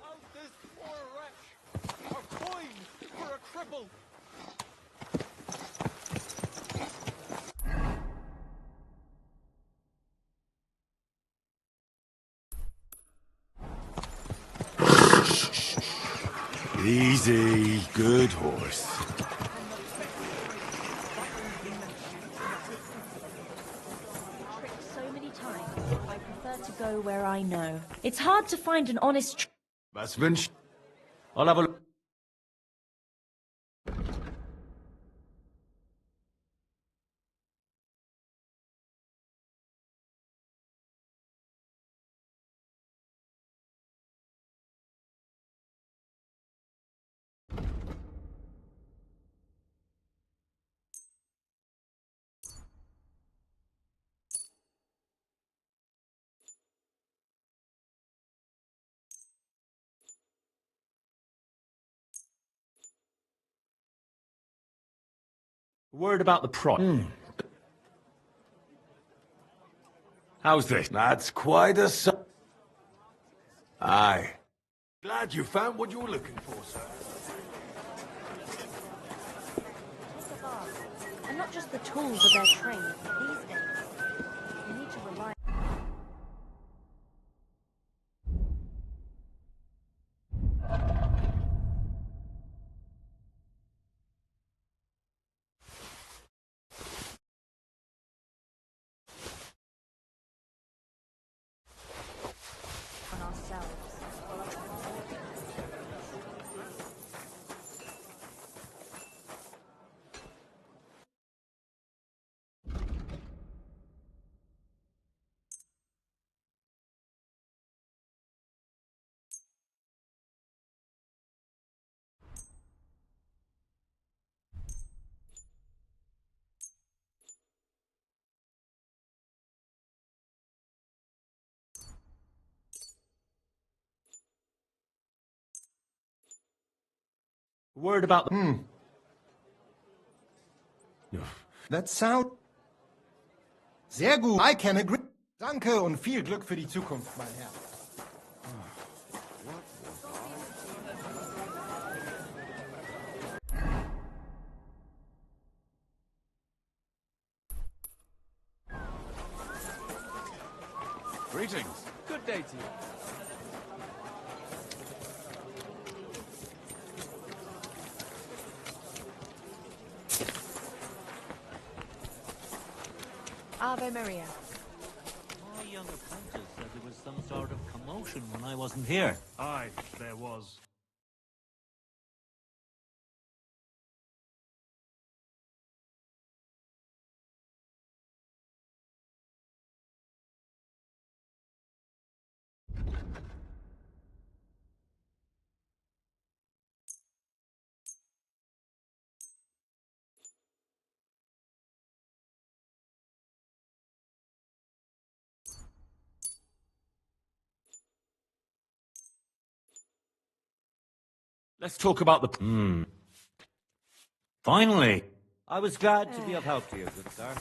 Out this poor wretch! A coin for a cripple! Easy, good horse. So many times, I prefer to go where I know. It's hard to find an honest... Was wünscht? I'll have a look. Word about the price. How's this? That's quite a... Aye. Glad you found what you were looking for, sir. And not just the tools of their trade. These days, you need to rely. On ourselves. Word about the... That sound... Sehr gut. I can agree. Danke und viel Glück für die Zukunft, mein Herr. Greetings. Good day to you. Ave Maria. My young apprentice said there was some sort of commotion when I wasn't here. Aye, there was. Let's talk about the... Finally! I was glad to be of help to you, good sir.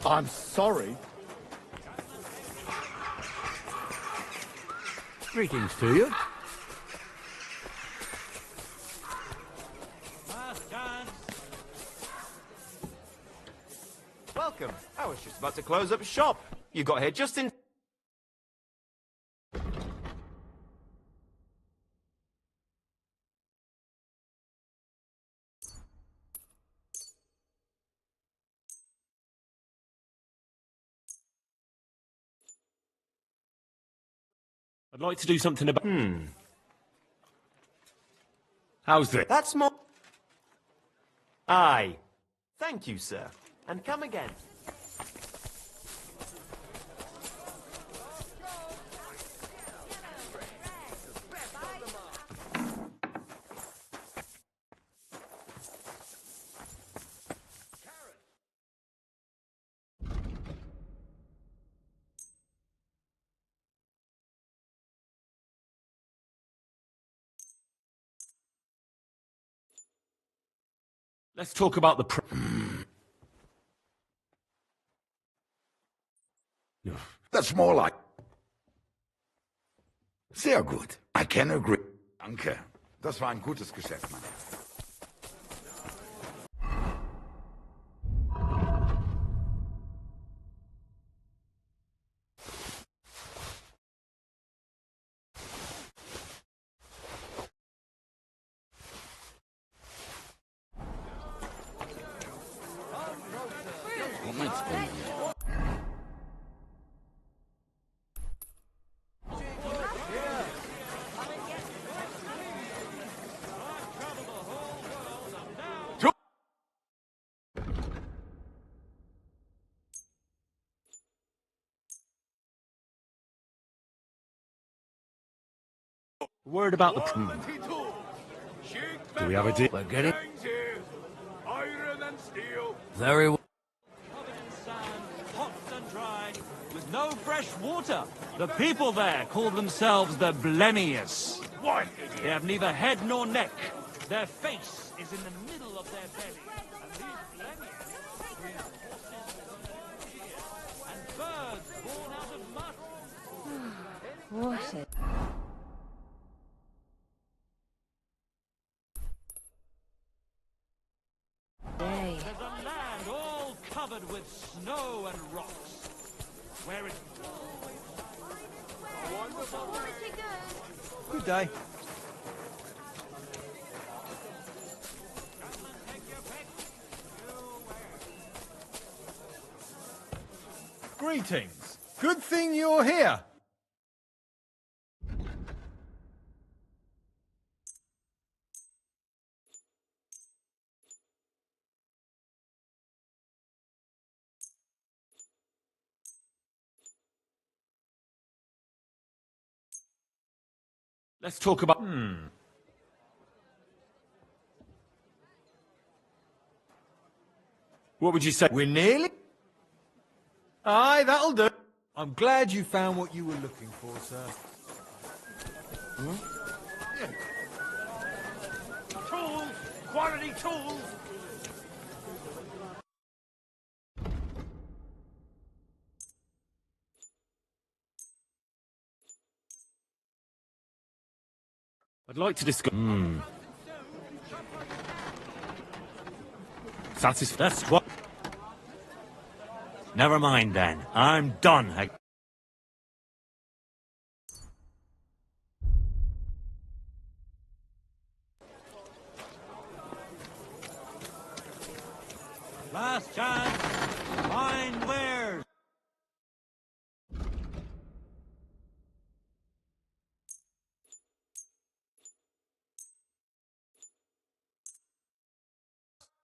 I'm sorry. Greetings to you. Welcome. I was just about to close up shop. You got here just in... I'd like to do something about... How's this? That's more... Aye. Thank you, sir. And come again. Let's talk about the... That's more like... Sehr gut. I can agree. Danke. Das war ein gutes Geschäft, Mann. Moment's going on. Word about the... Do we have a deal? We're getting... Iron and steel. Very well. Covered in sand, hot and dry, with no fresh water. The people there call themselves the Blemius. What? They have neither head nor neck. Their face is in the middle of their belly. And these Blemius breed horses and birds born out of mud. What a... day. There's a land all covered with snow and rocks. Where it... Good day. Greetings. Good thing you're here. Let's talk about... What would you say? We're nearly... Aye, that'll do. I'm glad you found what you were looking for, sir. Tools! Quality tools! I'd like to discuss... That's what... Never mind then. I'm done. Last chance. Fine wares.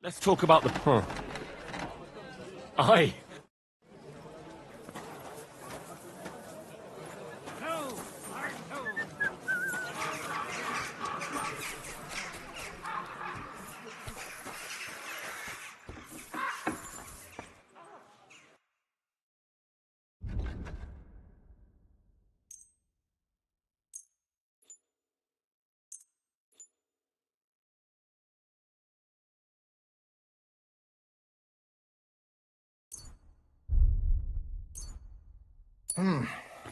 Let's talk about the... Aye.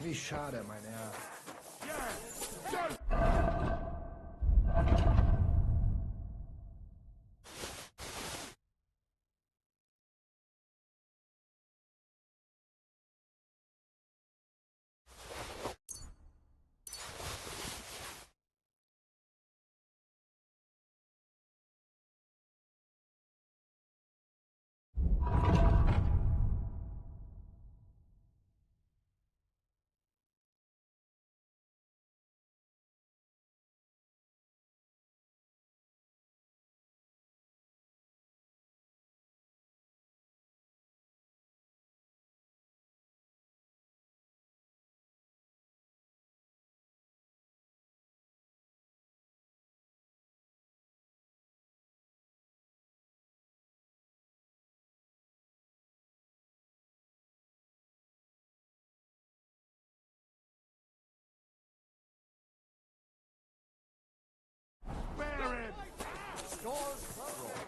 Wie schade, mein Herr.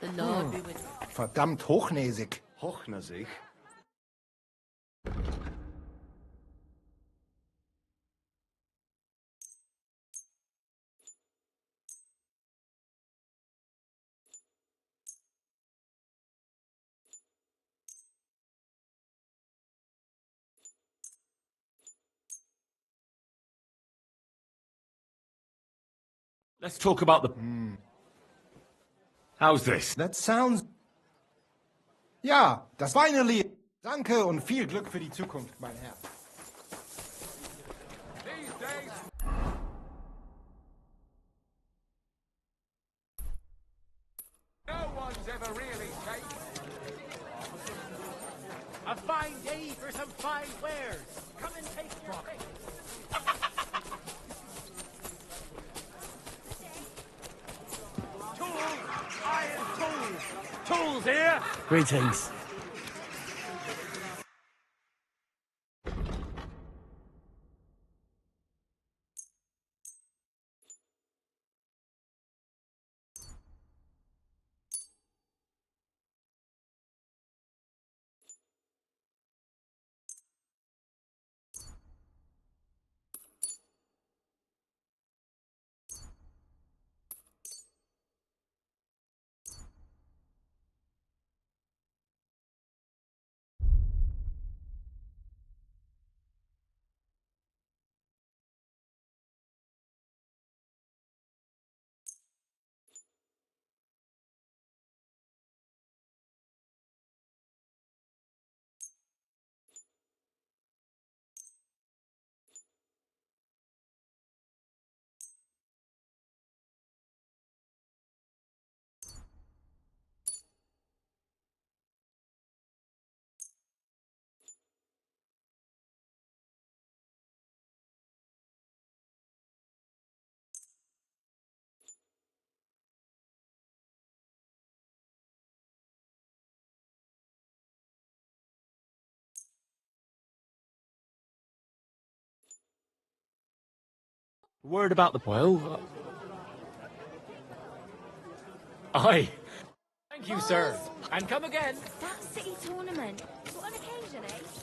The Lord be with... Verdammt hochnäsig. Hochnäsig? Let's talk about the... How's this? That sounds... Ja, das war eine Lied. Danke und viel Glück für die Zukunft, mein Herr. No one's ever really taken. A fine day for some fine wares. Come and take your pick. Fools here! Greetings. Word about the... Well... Aye. Thank you, sir. And come again. That city tournament. What an occasion, eh?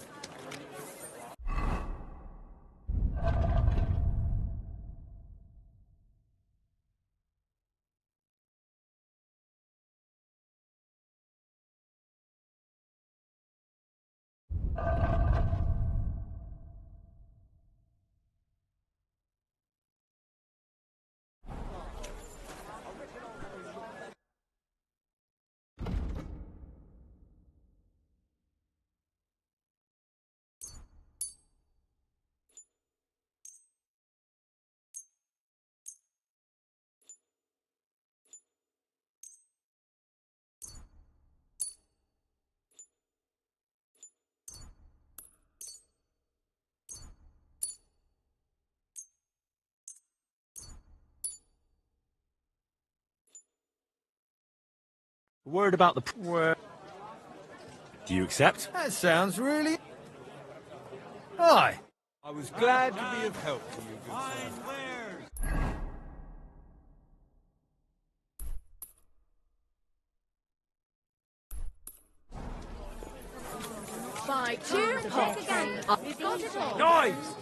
Word about the... Word. Do you accept? That sounds really... Aye. I was glad to be of help to you, good sir. By two check again. We've got it all. Knives!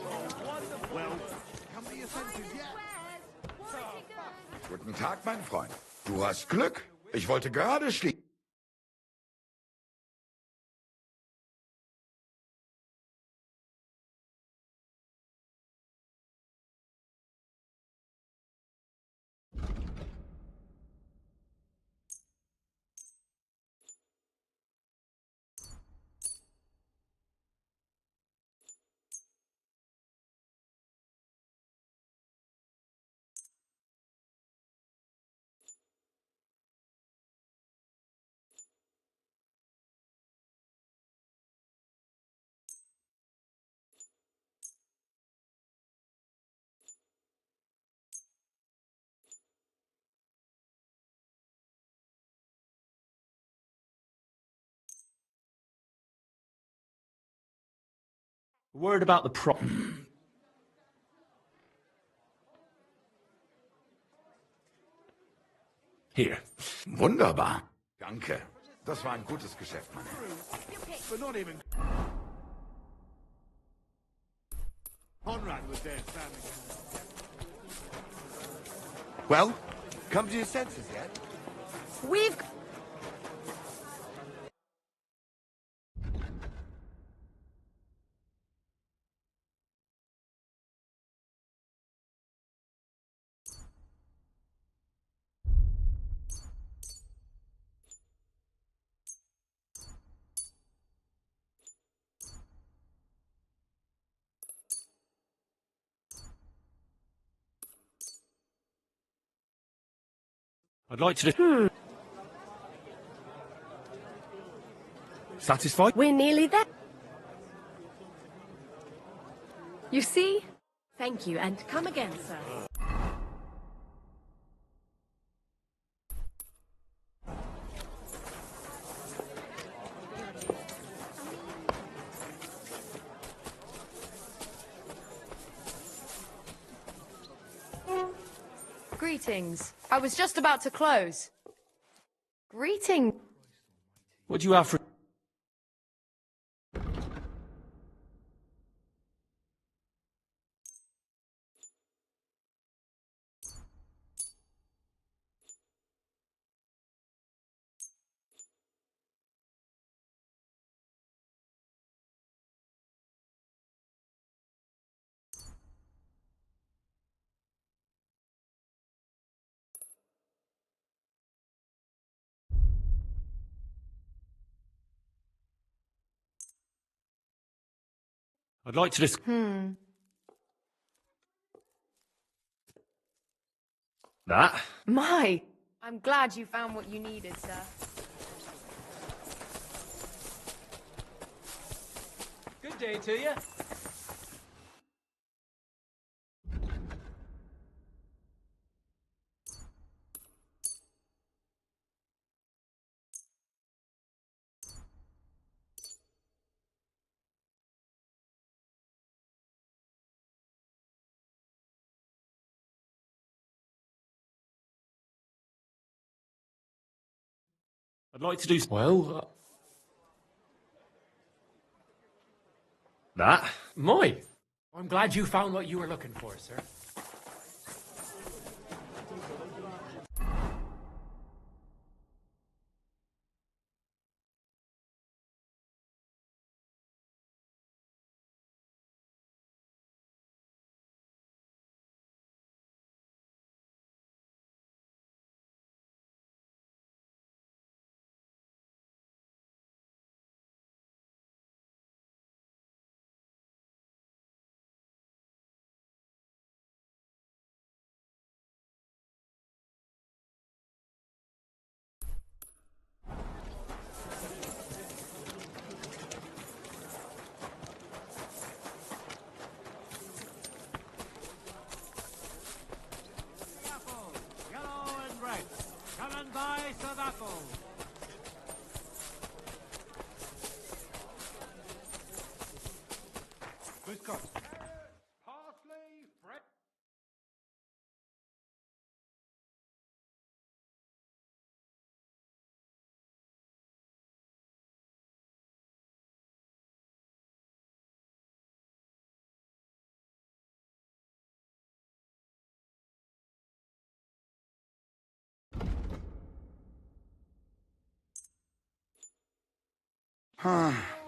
Guten Tag, mein Freund. Du hast Glück. Ich wollte gerade schließen. Word about the Here. Wunderbar. Danke. Das war ein gutes Geschäft, Mann. But not even... Conrad was there standing. Well, come to your senses yet? We've... I'd like to do... Satisfied? We're nearly there. You see? Thank you, and come again, sir. Greetings. I was just about to close. Greeting. What do you have for... I'd like to That? My. I'm glad you found what you needed, sir. Good day to you. I'd like to do... Well... That? My. I'm glad you found what you were looking for, sir. Good cut. Parsley, bread.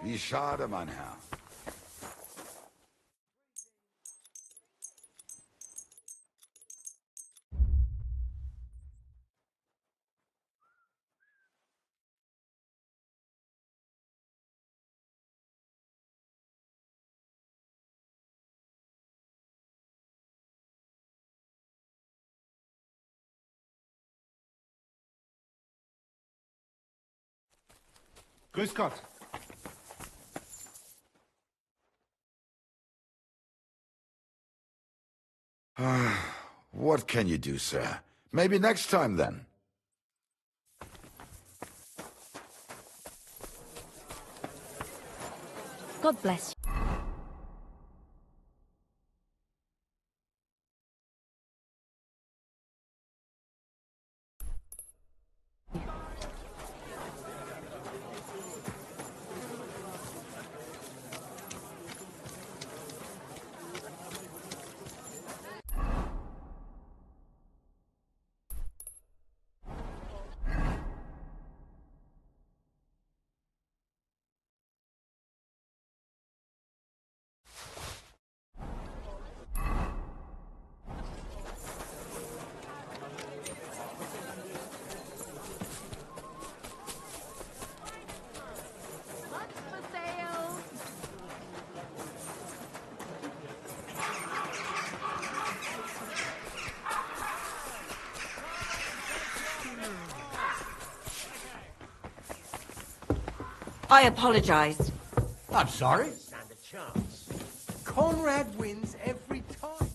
Wie schade, mein Herr. Grüß Gott. What can you do, sir? Maybe next time, then. God bless you. I apologize. I'm sorry. Stand a chance. Conrad wins every time.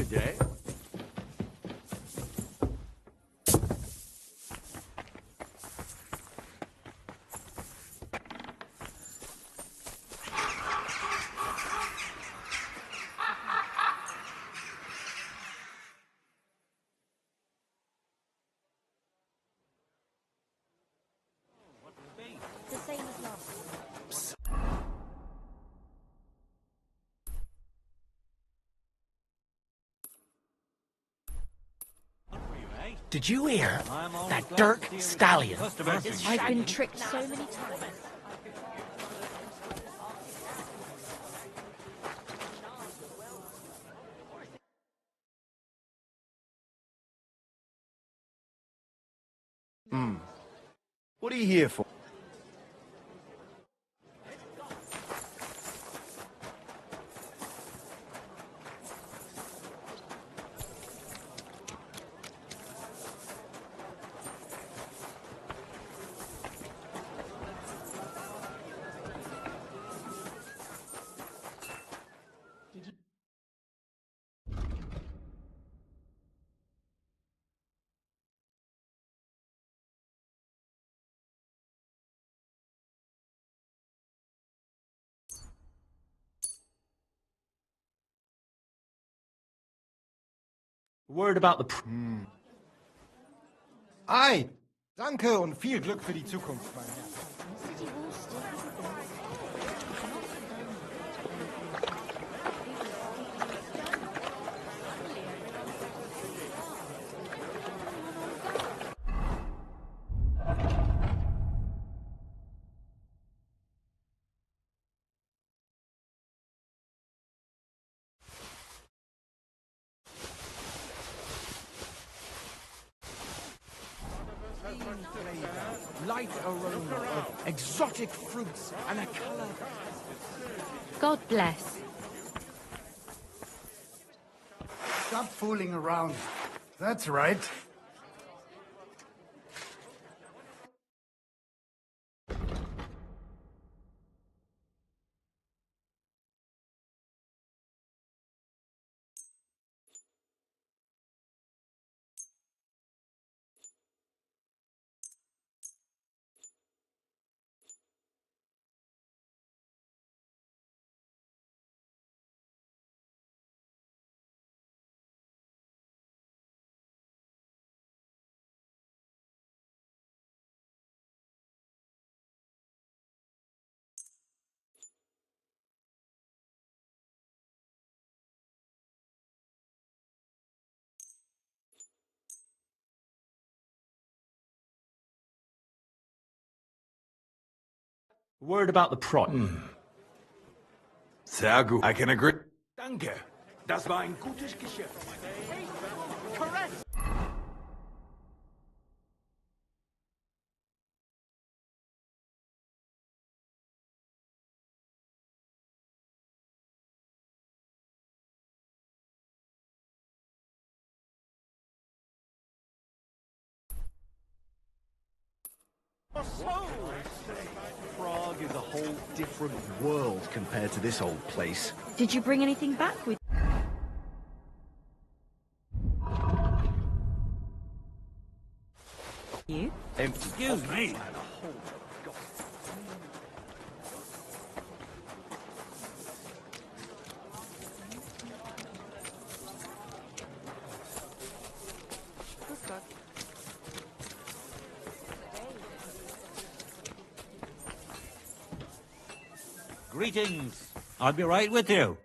day. The same as last. Did you hear? That Dirk Stallion. I've been tricked so many times. What are you here for? Word about the... Ei, danke und viel Glück für die Zukunft, mein Herr. Light aroma of exotic fruits and a color. God bless. Stop fooling around. That's right. Word about the price. Sehr gut. I can agree. Danke. Das war ein gutes Geschäft. Correct. Prague is a whole different world compared to this old place. Did you bring anything back with you? Excuse me. Greetings. I'll be right with you.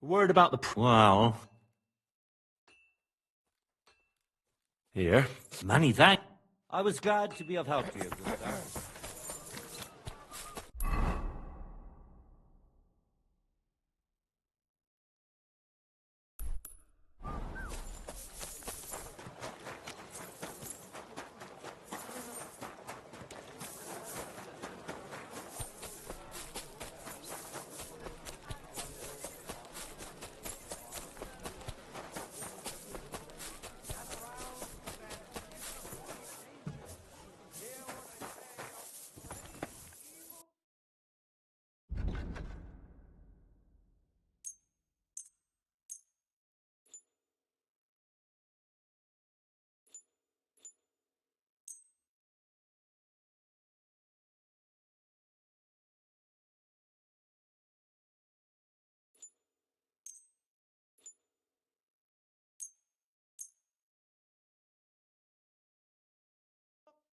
Word about the... Well... Here. Many thanks. I was glad to be of help to you, good sir.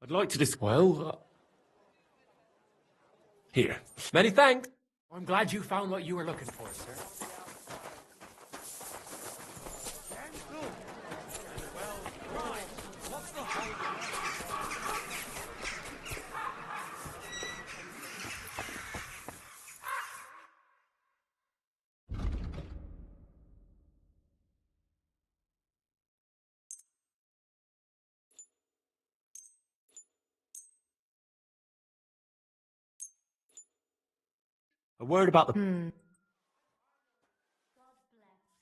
I'd like to here. Many thanks. I'm glad you found what you were looking for, sir. A word about the...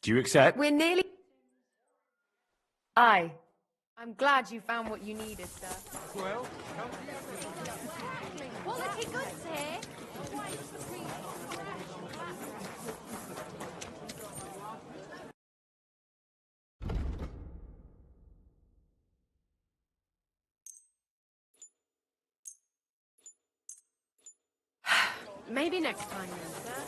Do you accept? We're nearly... Aye. I'm glad you found what you needed, sir. Well, Quality goods here. Maybe next time then, sir.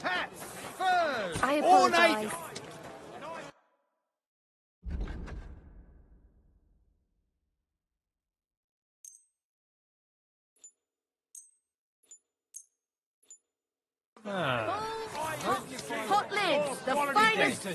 Hats, furs, I ornate. apologize. Hot lids, the finest.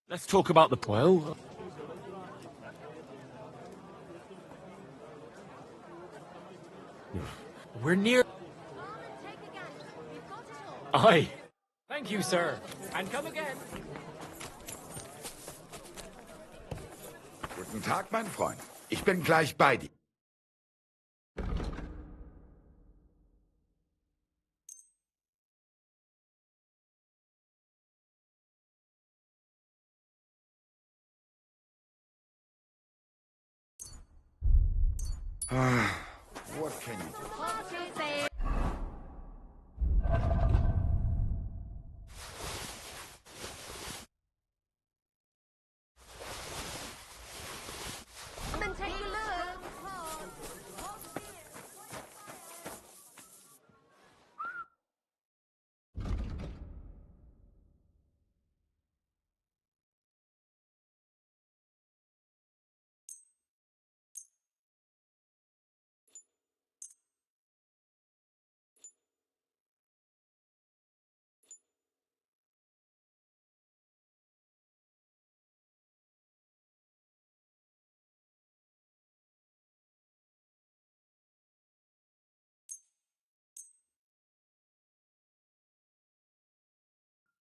Let's talk about the... Well... We're near... Aye. Thank you, sir. And come again. Guten Tag, mein Freund. Ich bin gleich bei dir. What can you do? Come and take a look.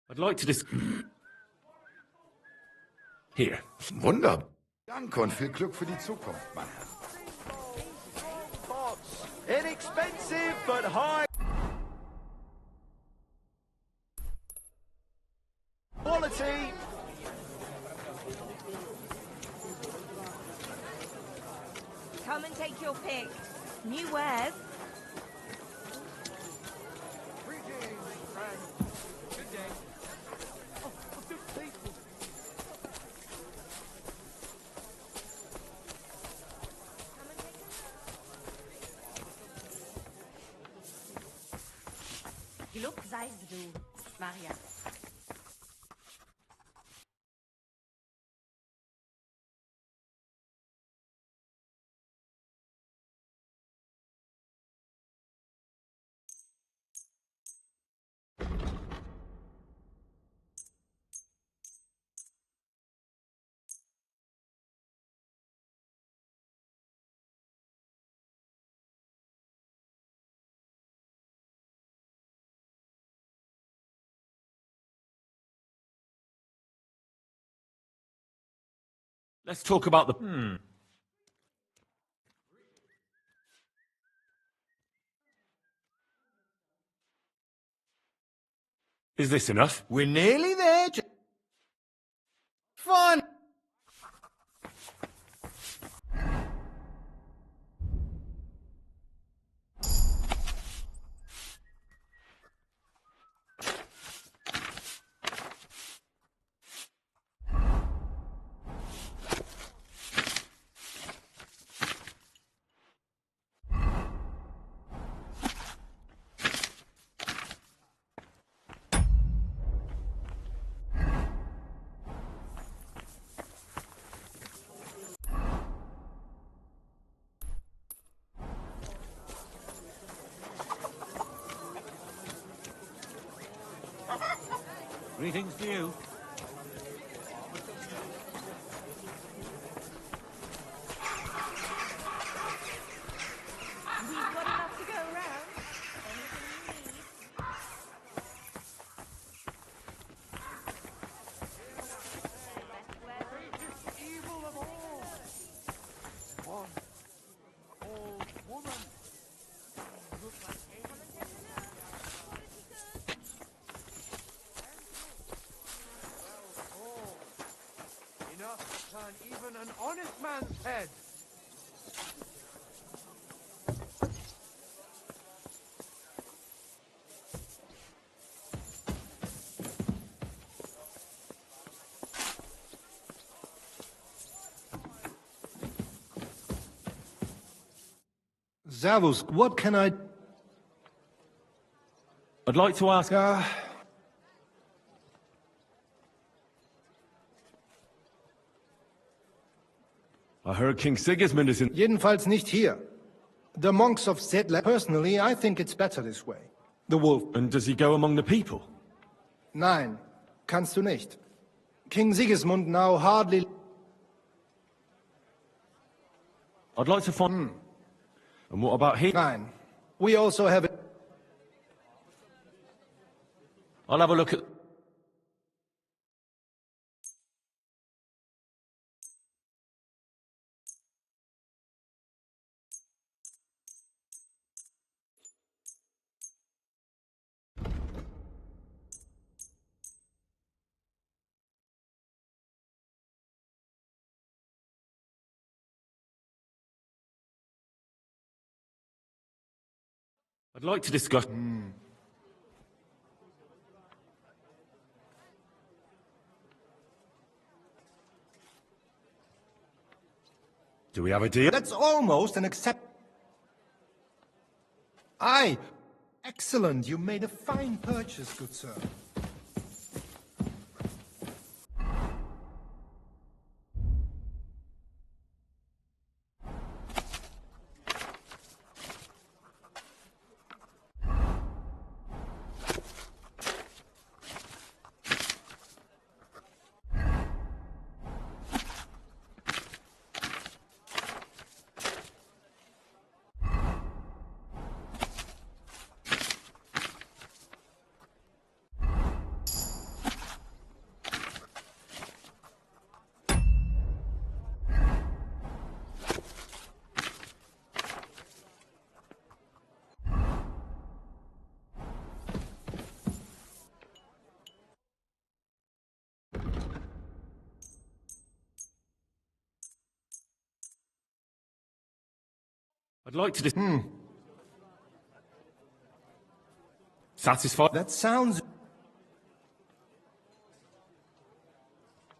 I'd like to Here. Wunder. Danke und viel Glück für die Zukunft, mein Herr. Inexpensive but high quality. Come and take your pick. New wares. Glück seist du, Maria. Let's talk about the... Is this enough? We're nearly there. Fun. Greetings to you. We've got enough to go around. Evil of all. One old woman. Enough to turn even an honest man's head. Servus, what can I... I'd like to ask... I heard King Sigismund is in... Jedenfalls nicht hier. The monks of Zedler... Personally, I think it's better this way. The wolf... And does he go among the people? Nein, kannst du nicht. King Sigismund now hardly... I'd like to find... And what about him? Nein. We also have... I'll have a look at... I'd like to discuss... Do we have a deal? That's almost an accept... Aye! Excellent, you made a fine purchase, good sir. I'd like to Satisfied? That sounds...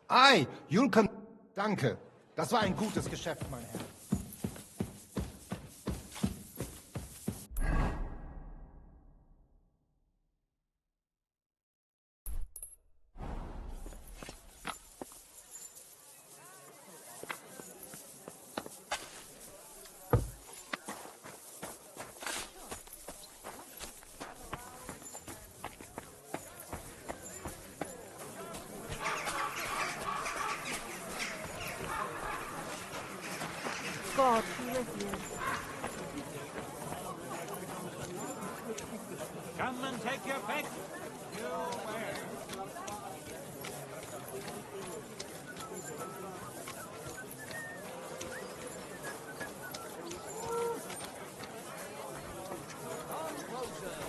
Aye, you'll come... Danke. Das war ein gutes Geschäft, mein Herr. God be with you. Come and take your pick. You where?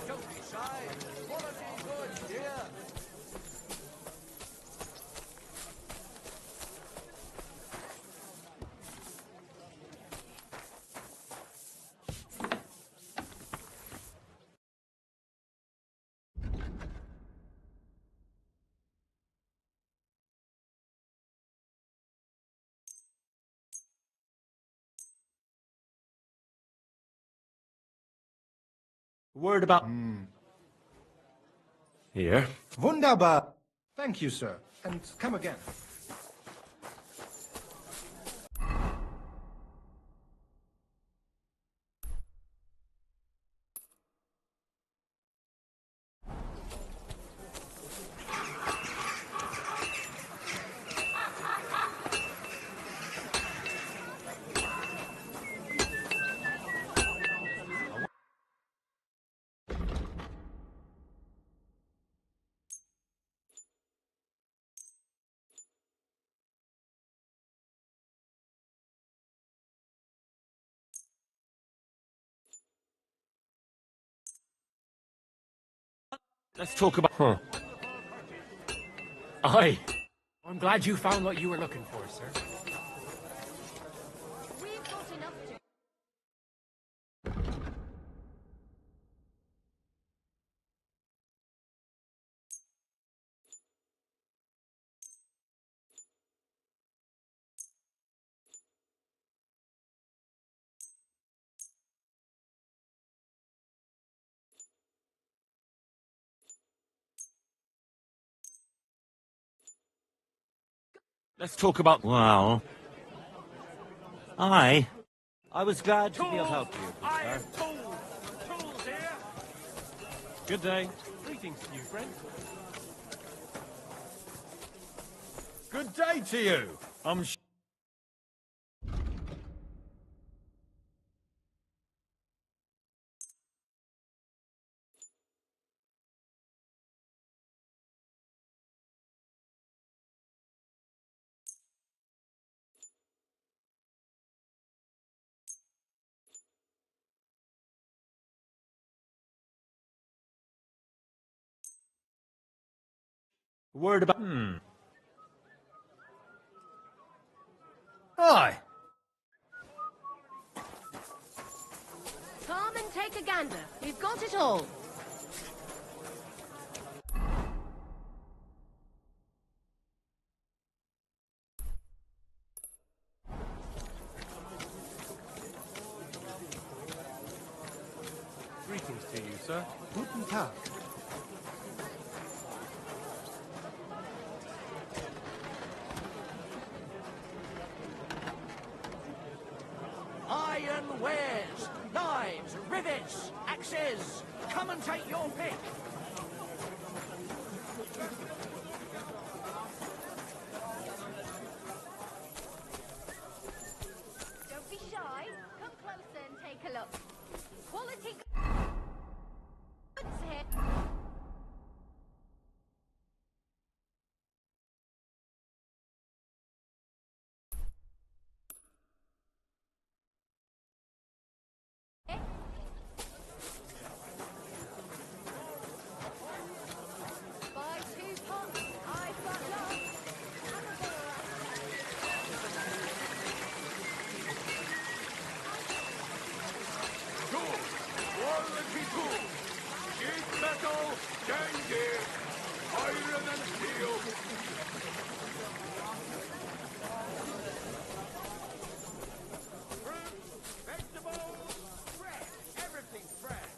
Don't be shy. Quality goods here. Word about... Here. Wunderbar. Thank you, sir. And come again. Let's talk about... Huh. Aye. I'm glad you found what you were looking for, sir. We've got enough to... Let's talk about... Well... Aye. I was glad to be of help to you, I sir. am tools. Tools here. Good day. Greetings to you, friend. Good day to you. I'm Word about... Aye. Come and take a gander. We've got it all. Greetings to you, sir. Guten Tag. Iron wares, knives, rivets, axes. Come and take your pick. Don't be shy. Come closer and take a look. Quality goods here. Buy 2 pots. I've got lots. Tools, quality tools. Sheet metal, dandy. Iron and steel. Fruits, vegetables, fresh. Everything's fresh.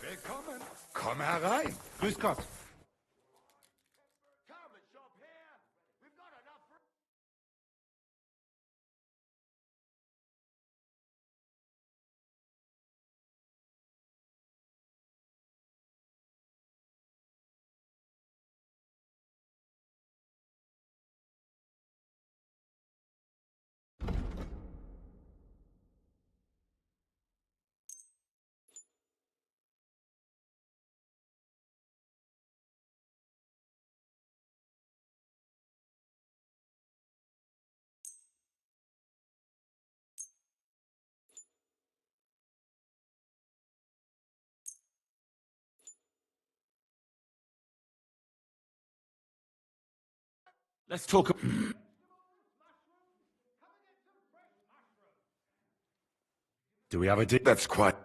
Willkommen. Komm herein. Grüß Gott. Come and shop here. We've got enough for... Let's talk... Do we have a... That's quite...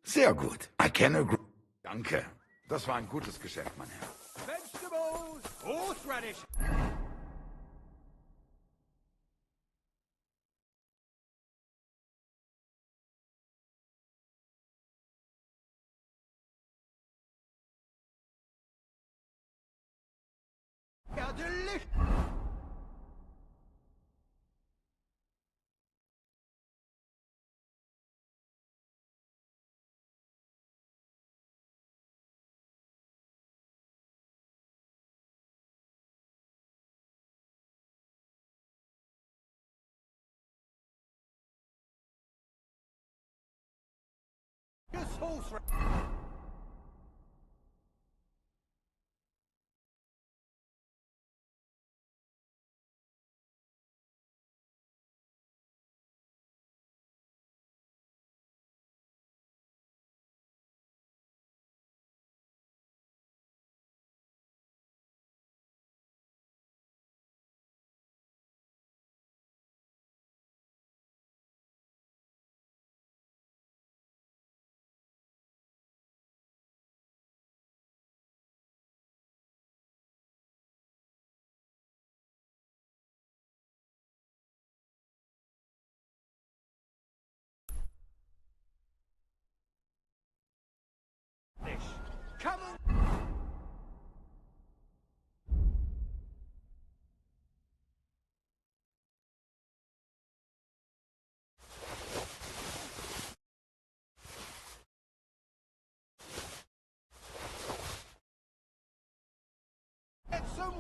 Sehr gut. I can agree. Danke. Das war ein gutes Geschäft, mein Herr. Vegetables, horseradish. Ja, delicious. Horse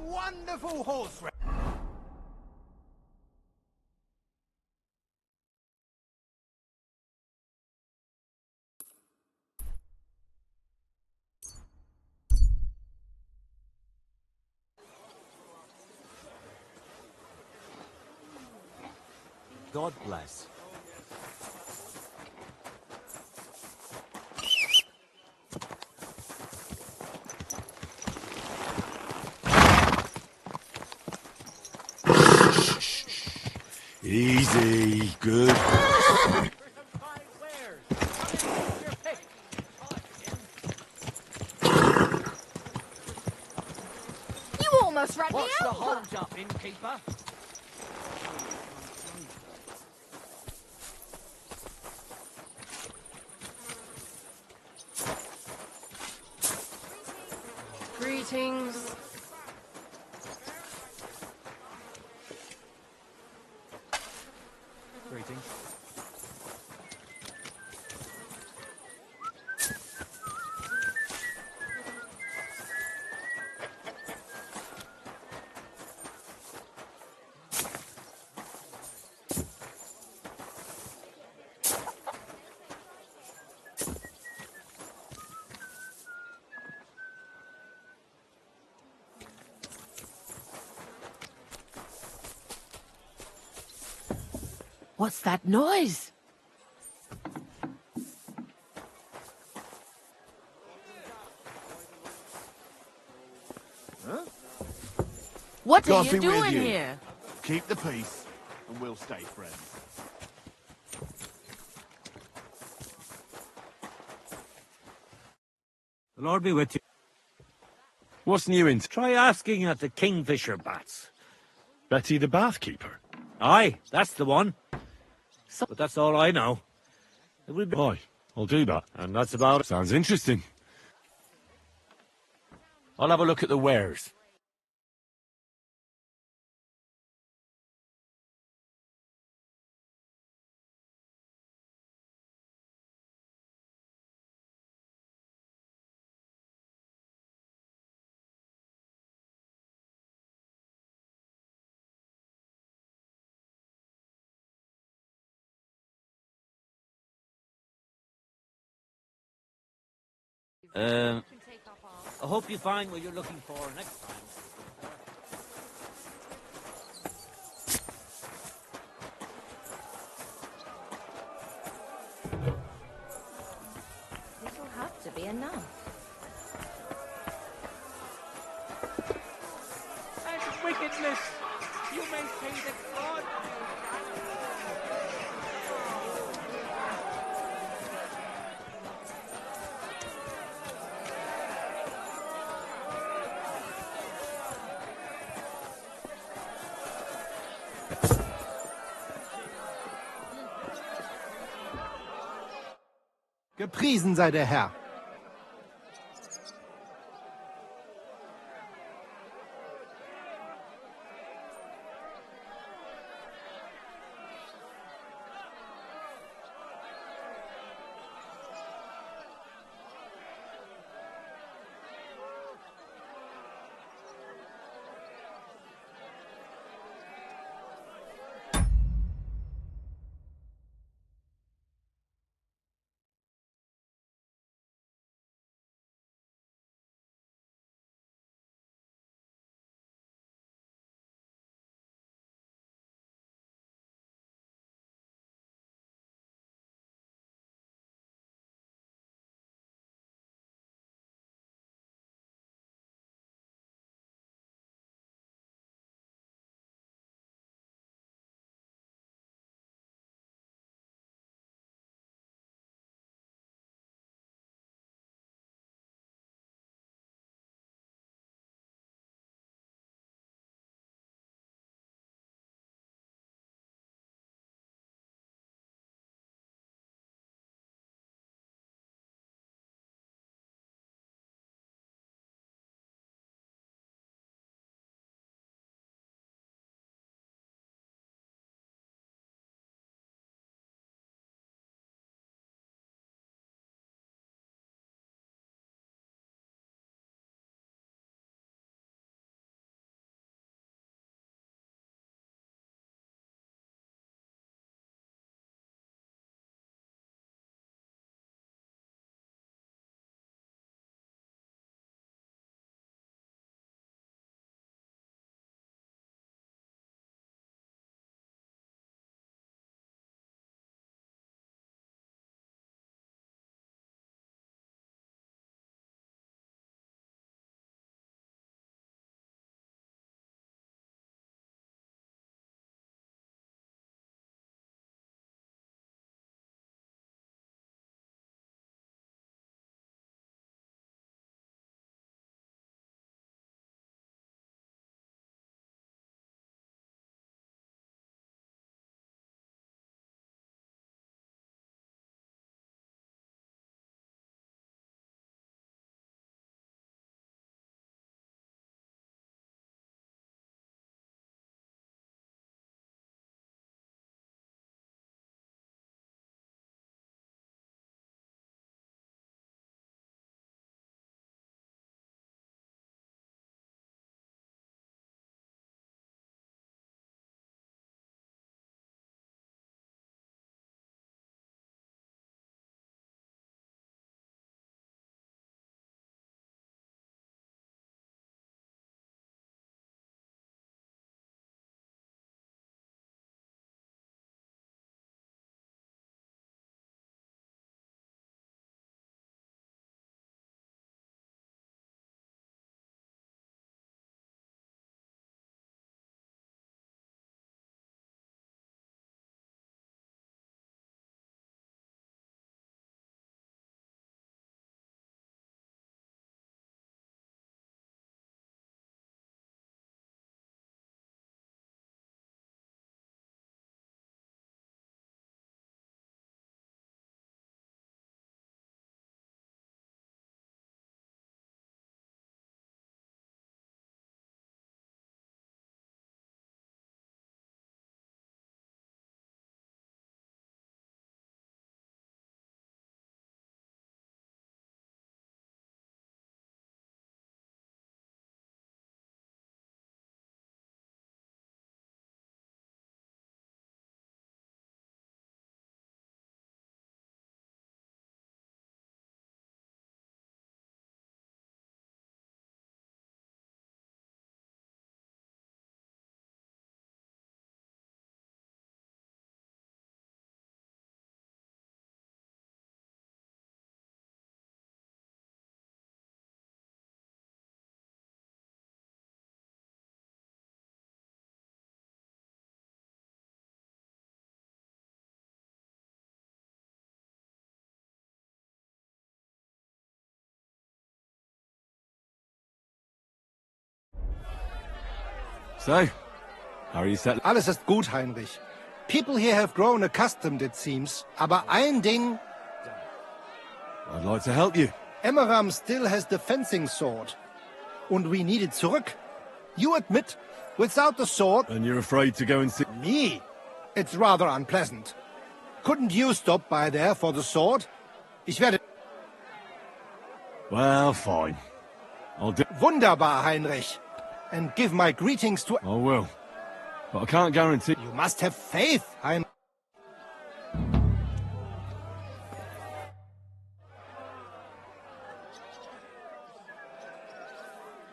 wonderful horse race. God bless. Easy, good. You almost ran me What's the over. hold up, innkeeper? Greetings. Greetings. What's that noise? What are God you be with doing you. here? Keep the peace, and we'll stay friends. The Lord be with you. What's new in... Try asking at the Kingfisher Bats. Betty the Bathkeeper? Aye, that's the one. But that's all I know. It will be... Aye, I'll do that. And that's about it. Sounds interesting. I'll have a look at the wares. I hope you find what you're looking for next time. This'll have to be enough. And wickedness, you may say that God... Gepriesen sei der Herr. So, how are you settling? Alles ist gut, Heinrich. People here have grown accustomed, it seems. Aber ein Ding... I'd like to help you. Emmeram still has the fencing sword. And we need it zurück. You admit, without the sword... And you're afraid to go and see... Me? It's rather unpleasant. Couldn't you stop by there for the sword? Ich werde... Well, fine. I'll do... Wunderbar, Heinrich. And give my greetings to... I will. But I can't guarantee... You must have faith, Heinrich.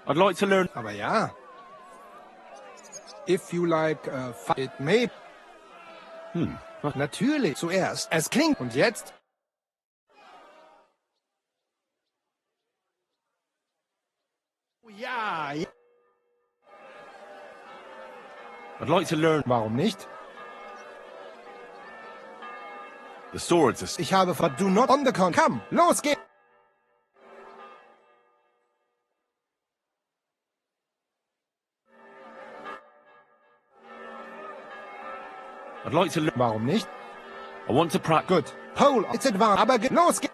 I'd like to learn... Aber ja. If you like, it may... Natürlich. Zuerst. Es klingt. Und jetzt? Ja. I'd like to learn... Warum nicht? The swords are... Ich habe... Do not on the con... Komm, los geht's! I'd like to learn... Warum nicht? I want to practice... Good. Pole, it's advanced. Aber los geht's!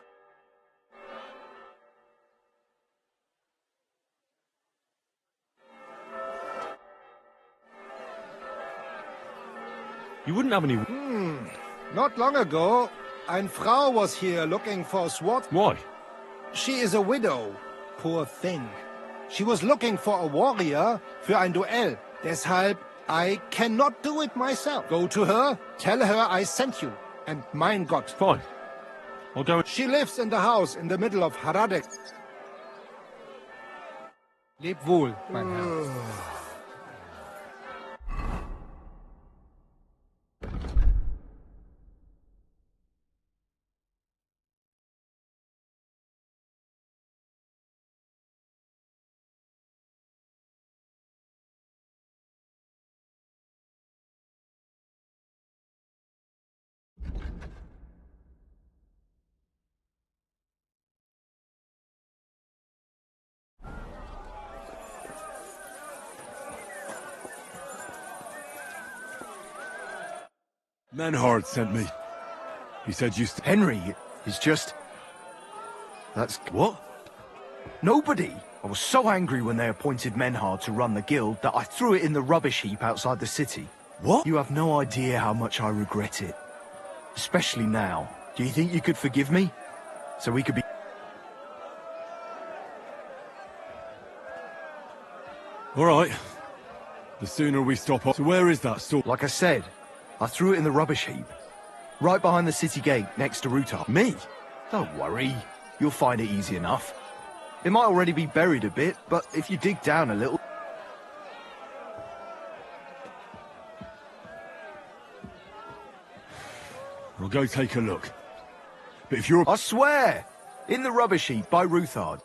You wouldn't have any... Not long ago, eine Frau was here looking for a sword. Why? She is a widow. Poor thing. She was looking for a warrior für ein Duell. Deshalb, I cannot do it myself. Go to her, tell her I sent you. And mein Gott. Fine. I'll go... She lives in the house in the middle of Haradek. Leb wohl, mein Herr. Menhard sent me. He said you... Henry is just... That's... What? Nobody. I was so angry when they appointed Menhard to run the guild that I threw it in the rubbish heap outside the city. What? You have no idea how much I regret it. Especially now. Do you think you could forgive me? So we could be... All right. The sooner we stop off... So where is that store? Like I said, I threw it in the rubbish heap. Right behind the city gate, next to Rutar. Me? Don't worry. You'll find it easy enough. It might already be buried a bit, but if you dig down a little... I'll go take a look. But if you're... I swear! In the rubbish heap by Ruthard.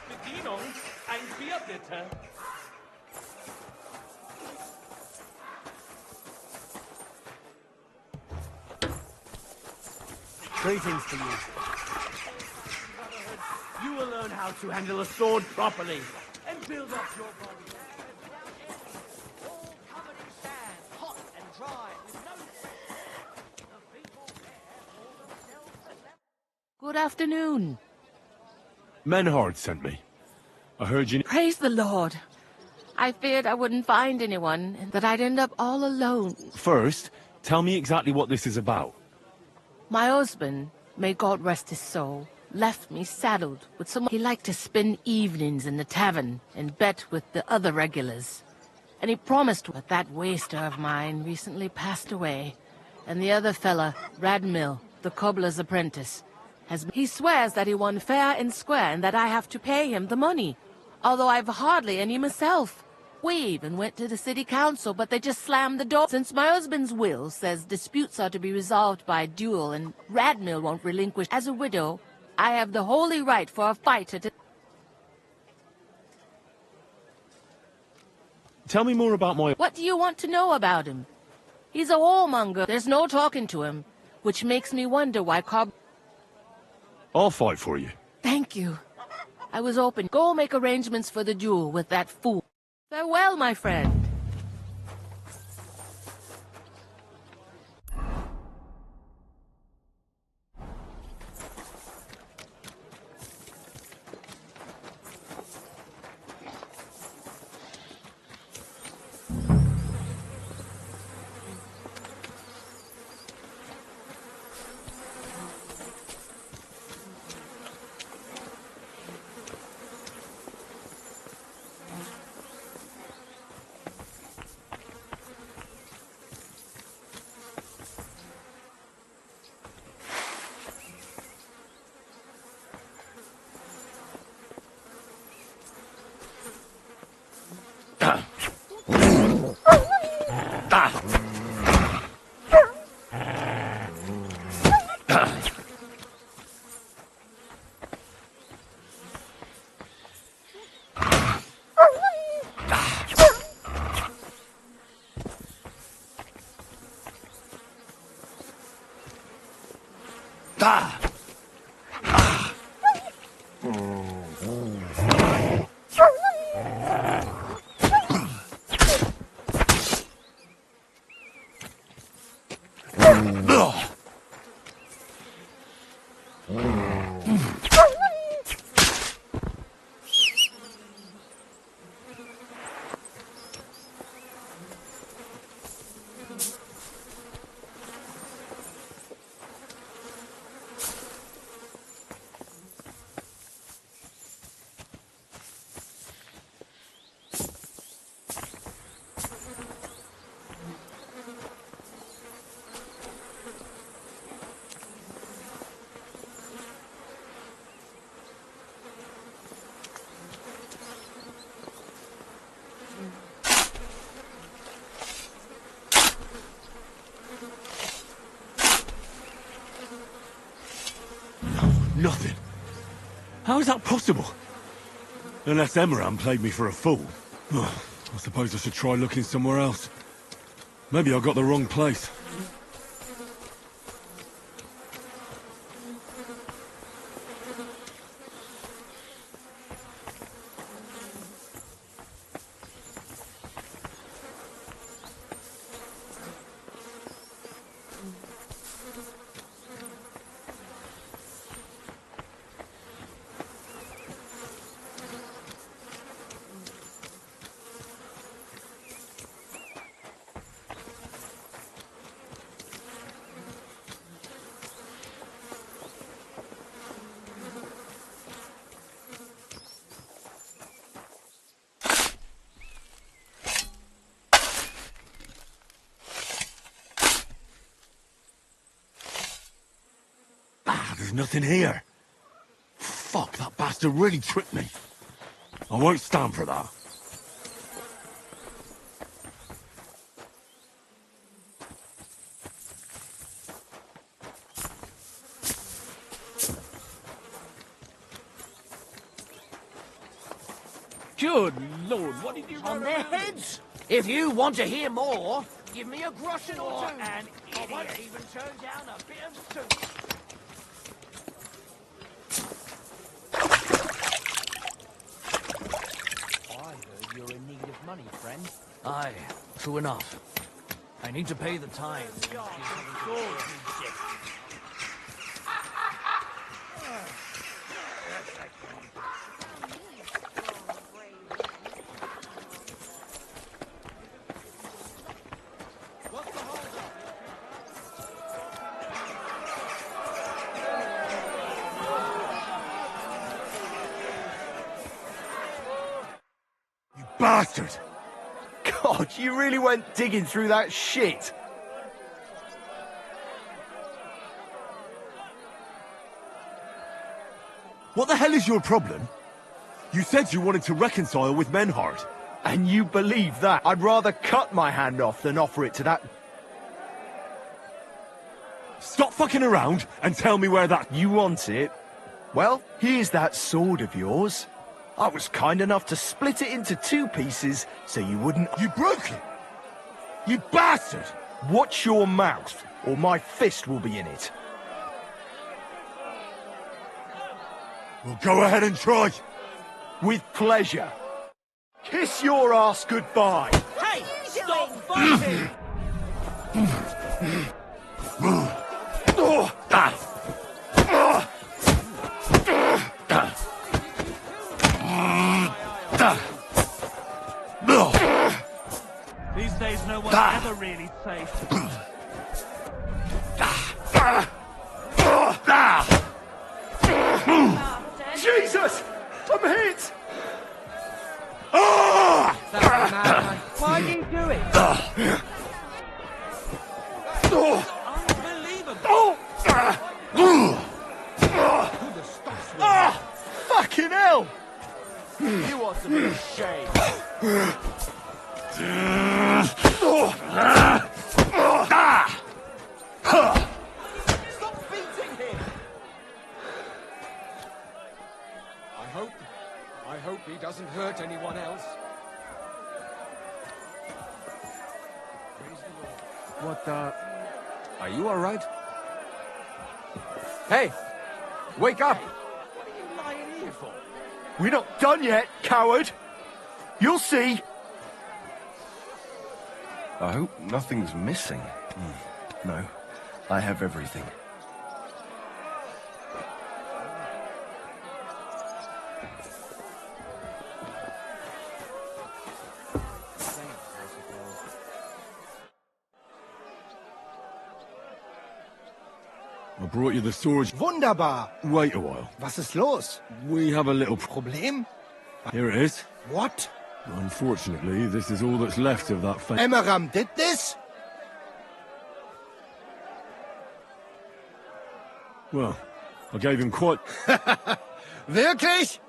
Bedienung, ein Bier bitte. Greetings to you. You will learn how to handle a sword properly and build up your body. All covered in sand, hot and dry, with no... The people there call themselves a... Good afternoon. Menhard sent me. I heard you... Praise the Lord. I feared I wouldn't find anyone, and that I'd end up all alone. First, tell me exactly what this is about. My husband, may God rest his soul, left me saddled with someone. He liked to spend evenings in the tavern and bet with the other regulars. And he promised, but that waster of mine recently passed away. And the other fella, Radmill, the cobbler's apprentice, he swears that he won fair and square and that I have to pay him the money, although I've hardly any myself. We even went to the city council, but they just slammed the door. Since my husband's will says disputes are to be resolved by duel and Radmill won't relinquish. As a widow, I have the holy right for a fighter to... Tell me more about my... What do you want to know about him? He's a whoremonger. There's no talking to him, which makes me wonder why Cobb... I'll fight for you. Thank you. I was open. Go make arrangements for the duel with that fool. Farewell, my friend. Nothing. How is that possible? Unless Emran played me for a fool. Oh, I suppose I should try looking somewhere else. Maybe I got the wrong place. There's nothing here. Fuck, that bastard really tricked me. I won't stand for that. Good Lord, what did you On their heads? If you want to hear more, give me a groschen or two. an I won't even turn down a bit of soup. I heard you're in need of money, friend. Aye, true enough. I need to pay the tithes. Bastard! God, you really went digging through that shit. What the hell is your problem? You said you wanted to reconcile with Menhart. And you believe that? I'd rather cut my hand off than offer it to that... Stop fucking around and tell me where that... You want it? Well, here's that sword of yours. I was kind enough to split it into 2 pieces so you wouldn't... You broke it! You bastard! Watch your mouth, or my fist will be in it. Well, go ahead and try. With pleasure. Kiss your ass goodbye. Hey, stop fighting! These days, no one's ever really safe. Jesus! I'm hit! Why do you do it? Fucking hell! You ought to be ashamed. Stop beating him! I hope he doesn't hurt anyone else. What, are you alright? Hey! Wake up! What are you lying here for? We're not done yet, coward! You'll see! I hope nothing's missing. No, I have everything. I brought you the swords. Wunderbar. Wait a while. Was ist los? We have a little Problem? Here it is. What? Unfortunately, this is all that's left of that Emmeram did this? Well, I gave him quite... Wirklich?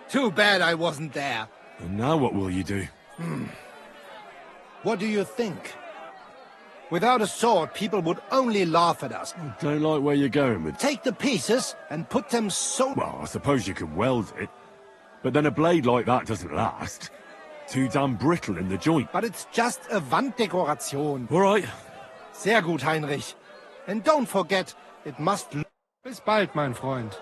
Too bad I wasn't there. And now what will you do? What do you think? Without a sword, people would only laugh at us. Don't like where you're going with... Take the pieces and put them so... Well, I suppose you could weld it. But then a blade like that doesn't last. Too damn brittle in the joint. But it's just a Wanddekoration. All right. Sehr gut, Heinrich. And don't forget, it must... Bis bald, mein Freund.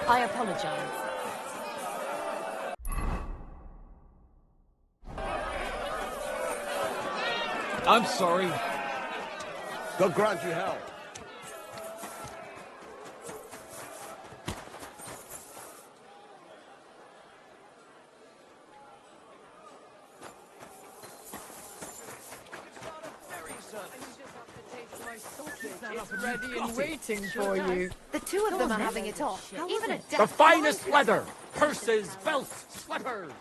I apologize. I'm sorry. God grant you help. It's ready and waiting for you. The two of them are having it off. Even a The finest leather! Purses, belts, slippers!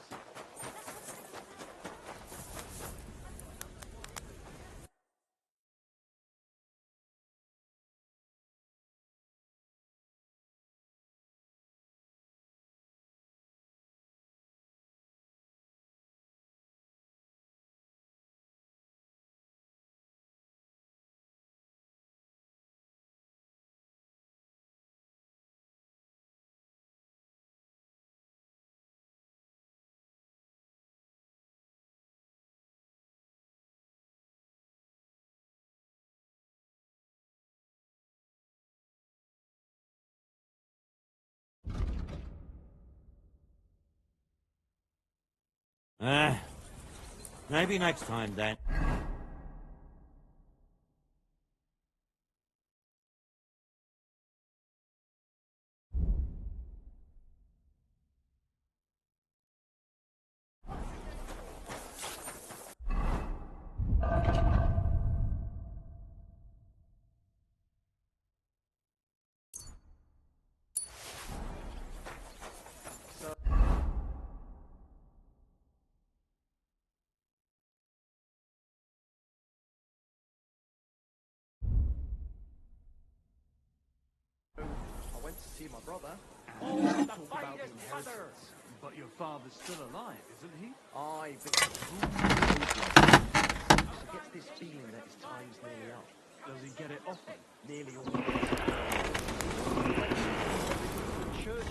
Maybe next time then. see my brother. Oh, the finest mother! But your father's still alive, isn't he? Aye, but I get this feeling that his time's nearly up. Does he get it often? Nearly all the church.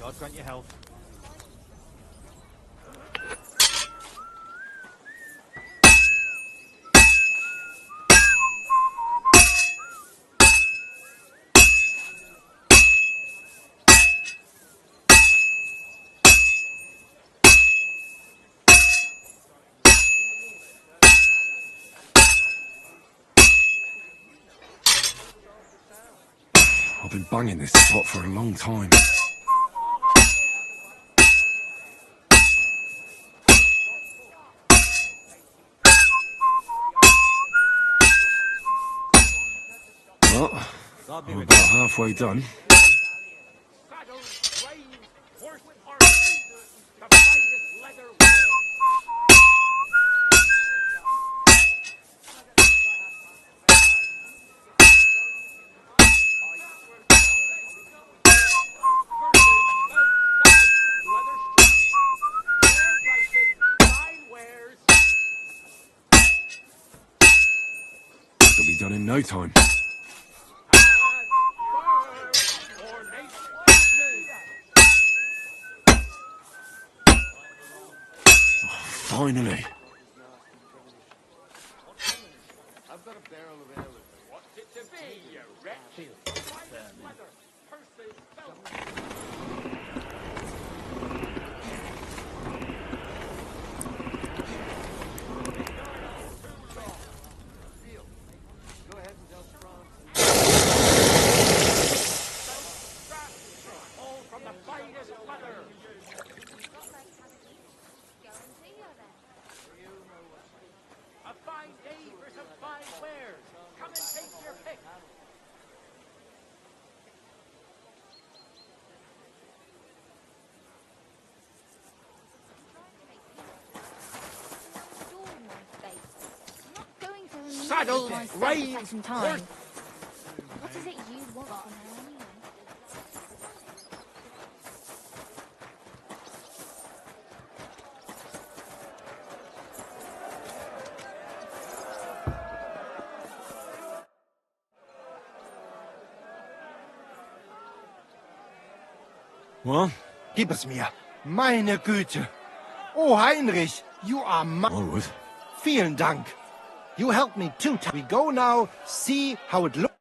God grant you health. I've been banging this spot for a long time. Well, I'm about halfway done. Saddles, reins, horse arches, the finest leather wear. It'll be done in no time. Finally. I've got a barrel of ale. What's it to be, you wretch? Finest leather, purses, belts. Go ahead and tell Strauss. All from the finest leather. A fine day for some fine wares. Come and take your pick. Saddles, reins, some time. What is it you want from her anyway? Well? Gib es mir. Meine Güte. Oh, Heinrich, you are my... I would. Vielen Dank. You helped me 2 times. We go now, see how it looks.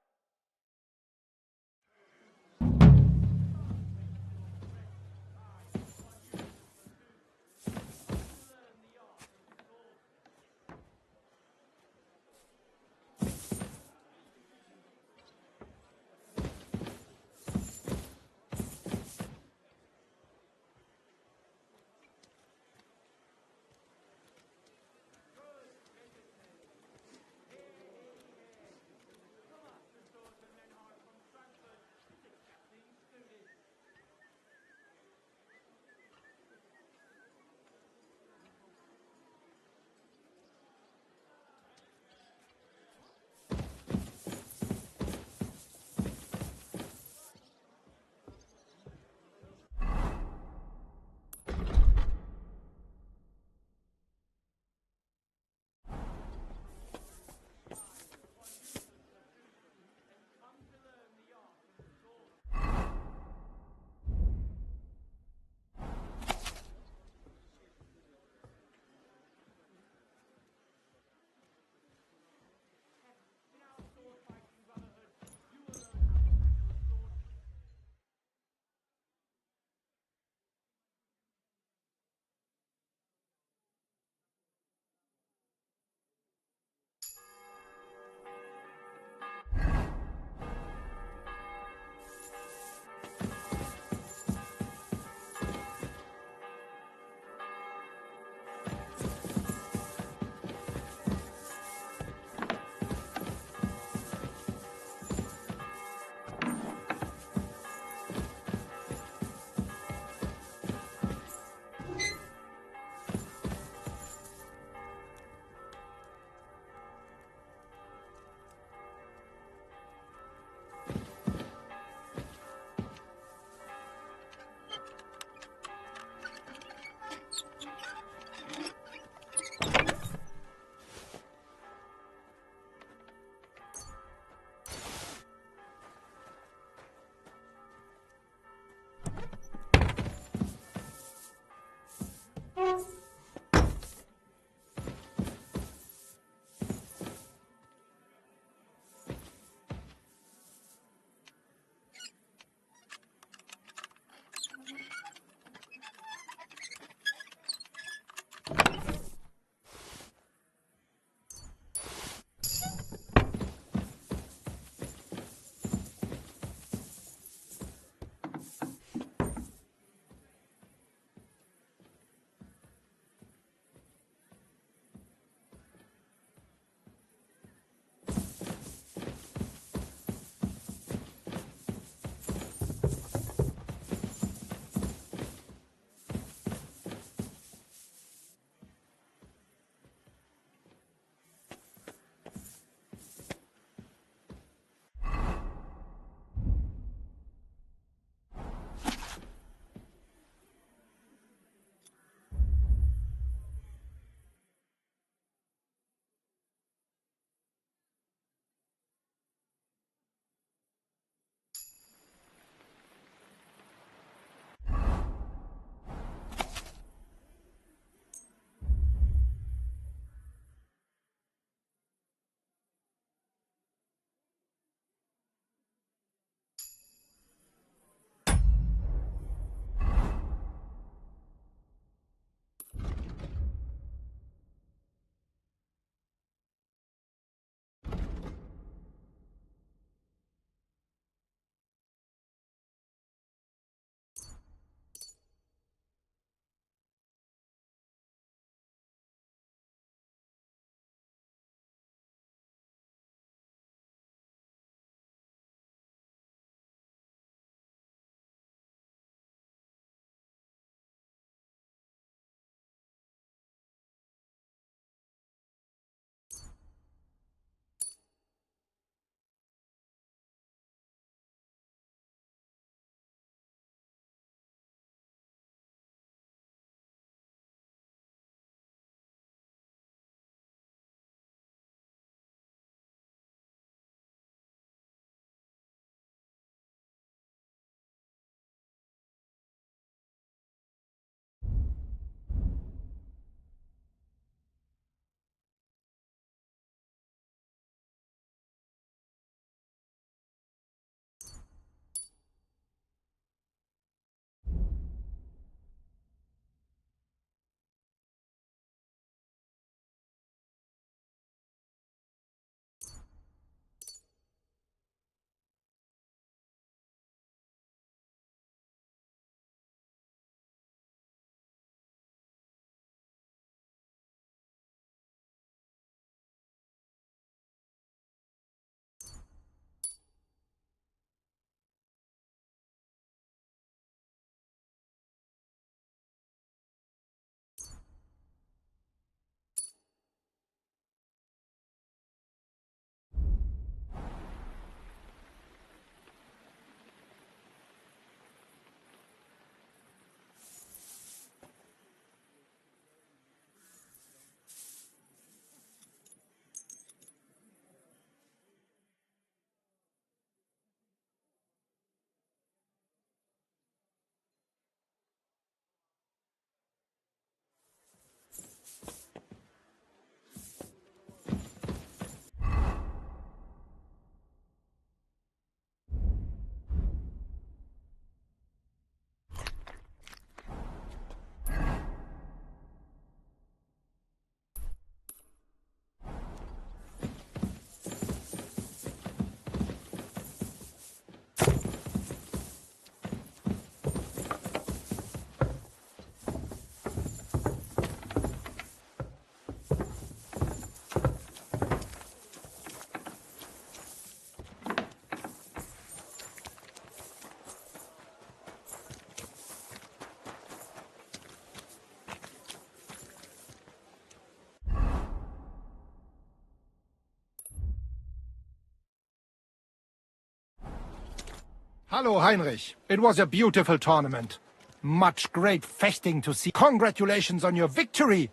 Hallo, Heinrich. It was a beautiful tournament. Much great feasting to see. Congratulations on your victory.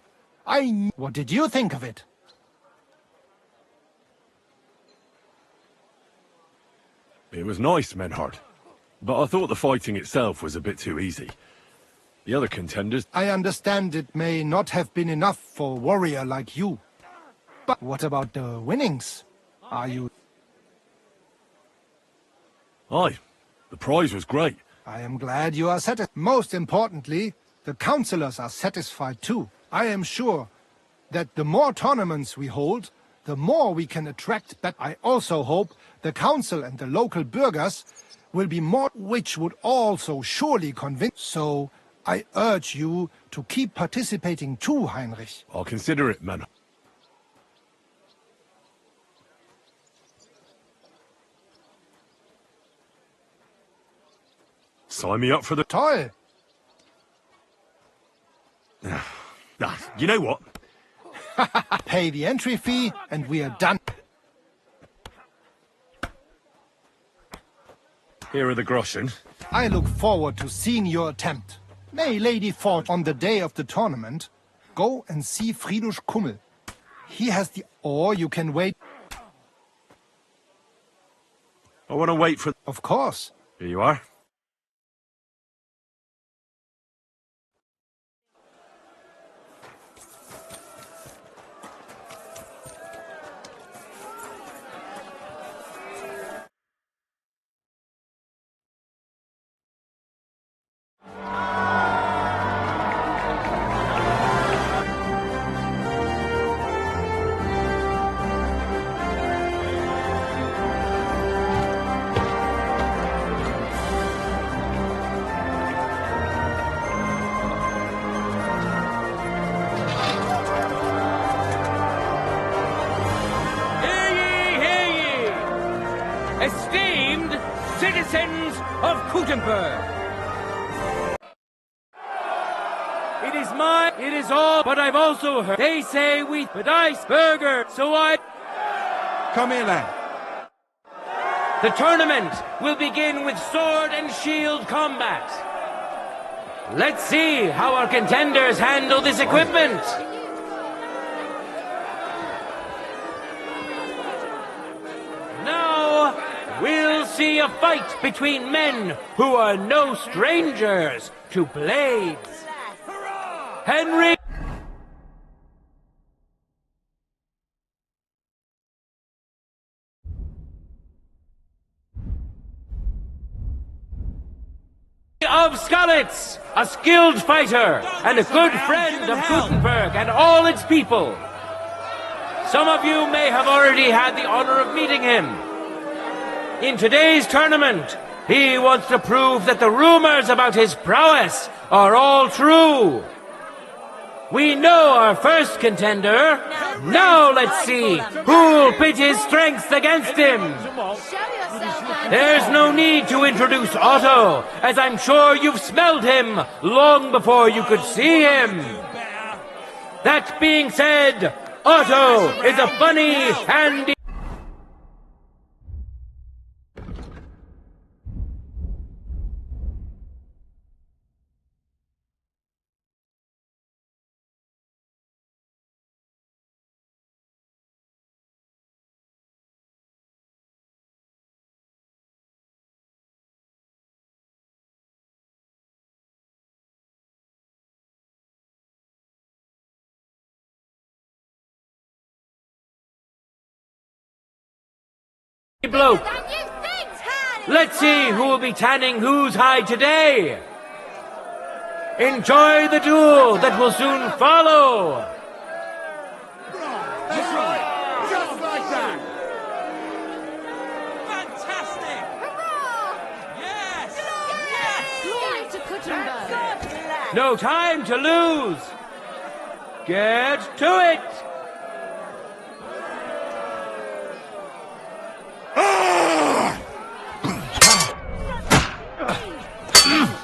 What did you think of it? It was nice, Menhard. But I thought the fighting itself was a bit too easy. The other contenders... I understand it may not have been enough for a warrior like you. But what about the winnings? Are you... Aye, the prize was great. I am glad you are satisfied. Most importantly, the councillors are satisfied too. I am sure that the more tournaments we hold, the more we can attract. But I also hope the council and the local burghers will be more, which would also surely convince. So I urge you to keep participating too, Heinrich. I'll consider it, man. Sign me up for the... Toll! You know what? Pay the entry fee and we are done. Here are the groschen. I look forward to seeing your attempt. May Lady Fortune, on the day of the tournament, go and see Friedrich Kummel. He has the... Or you can wait... I want to wait for... Of course. Here you are. Esteemed citizens of Kuttenberg. It is all, but I've also heard they say we dice burger, so I... Come here, lad. The tournament will begin with sword and shield combat. Let's see how our contenders handle this equipment. Now, we'll see a fight between men who are no strangers to blades. Henry of Skalitz, a skilled fighter and a good friend of Kuttenberg and all its people. Some of you may have already had the honor of meeting him. In today's tournament, he wants to prove that the rumors about his prowess are all true. We know our first contender. Now let's see who'll pit his strengths against him. There's no need to introduce Otto, as I'm sure you've smelled him long before you could see him. That being said, Otto is a funny, handy... bloke. Let's see who will be tanning whose hide today. Enjoy the duel that will soon follow. That's right. Just like that. Fantastic! Hurrah! Yes! Glory to Kuttenberg! No time to lose. Get to it.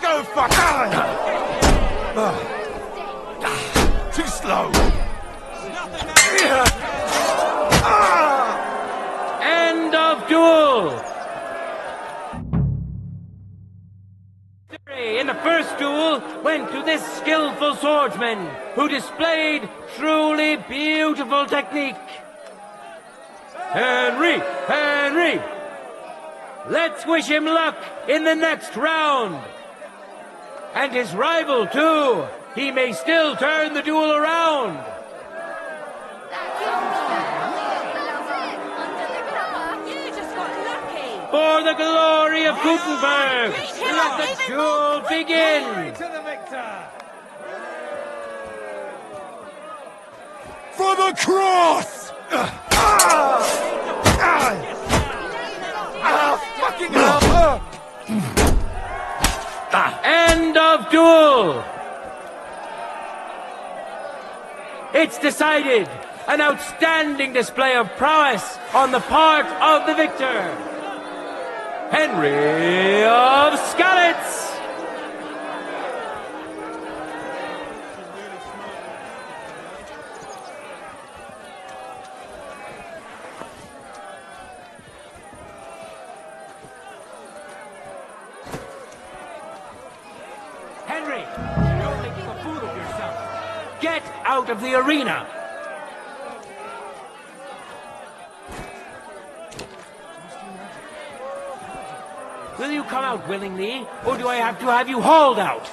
Go fuck! Too slow. End of duel. Victory in the first duel went to this skillful swordsman who displayed truly beautiful technique. Henry! Let's wish him luck in the next round. And his rival, too. He may still turn the duel around. You just got lucky. For the glory of Gutenberg, let the duel begin. To the victor! For the cross! Fucking hell! End of duel. It's decided. An outstanding display of prowess on the part of the victor, Henry of Skalitz. Henry, you're making a fool of yourself. Get out of the arena. Will you come out willingly, or do I have to have you hauled out?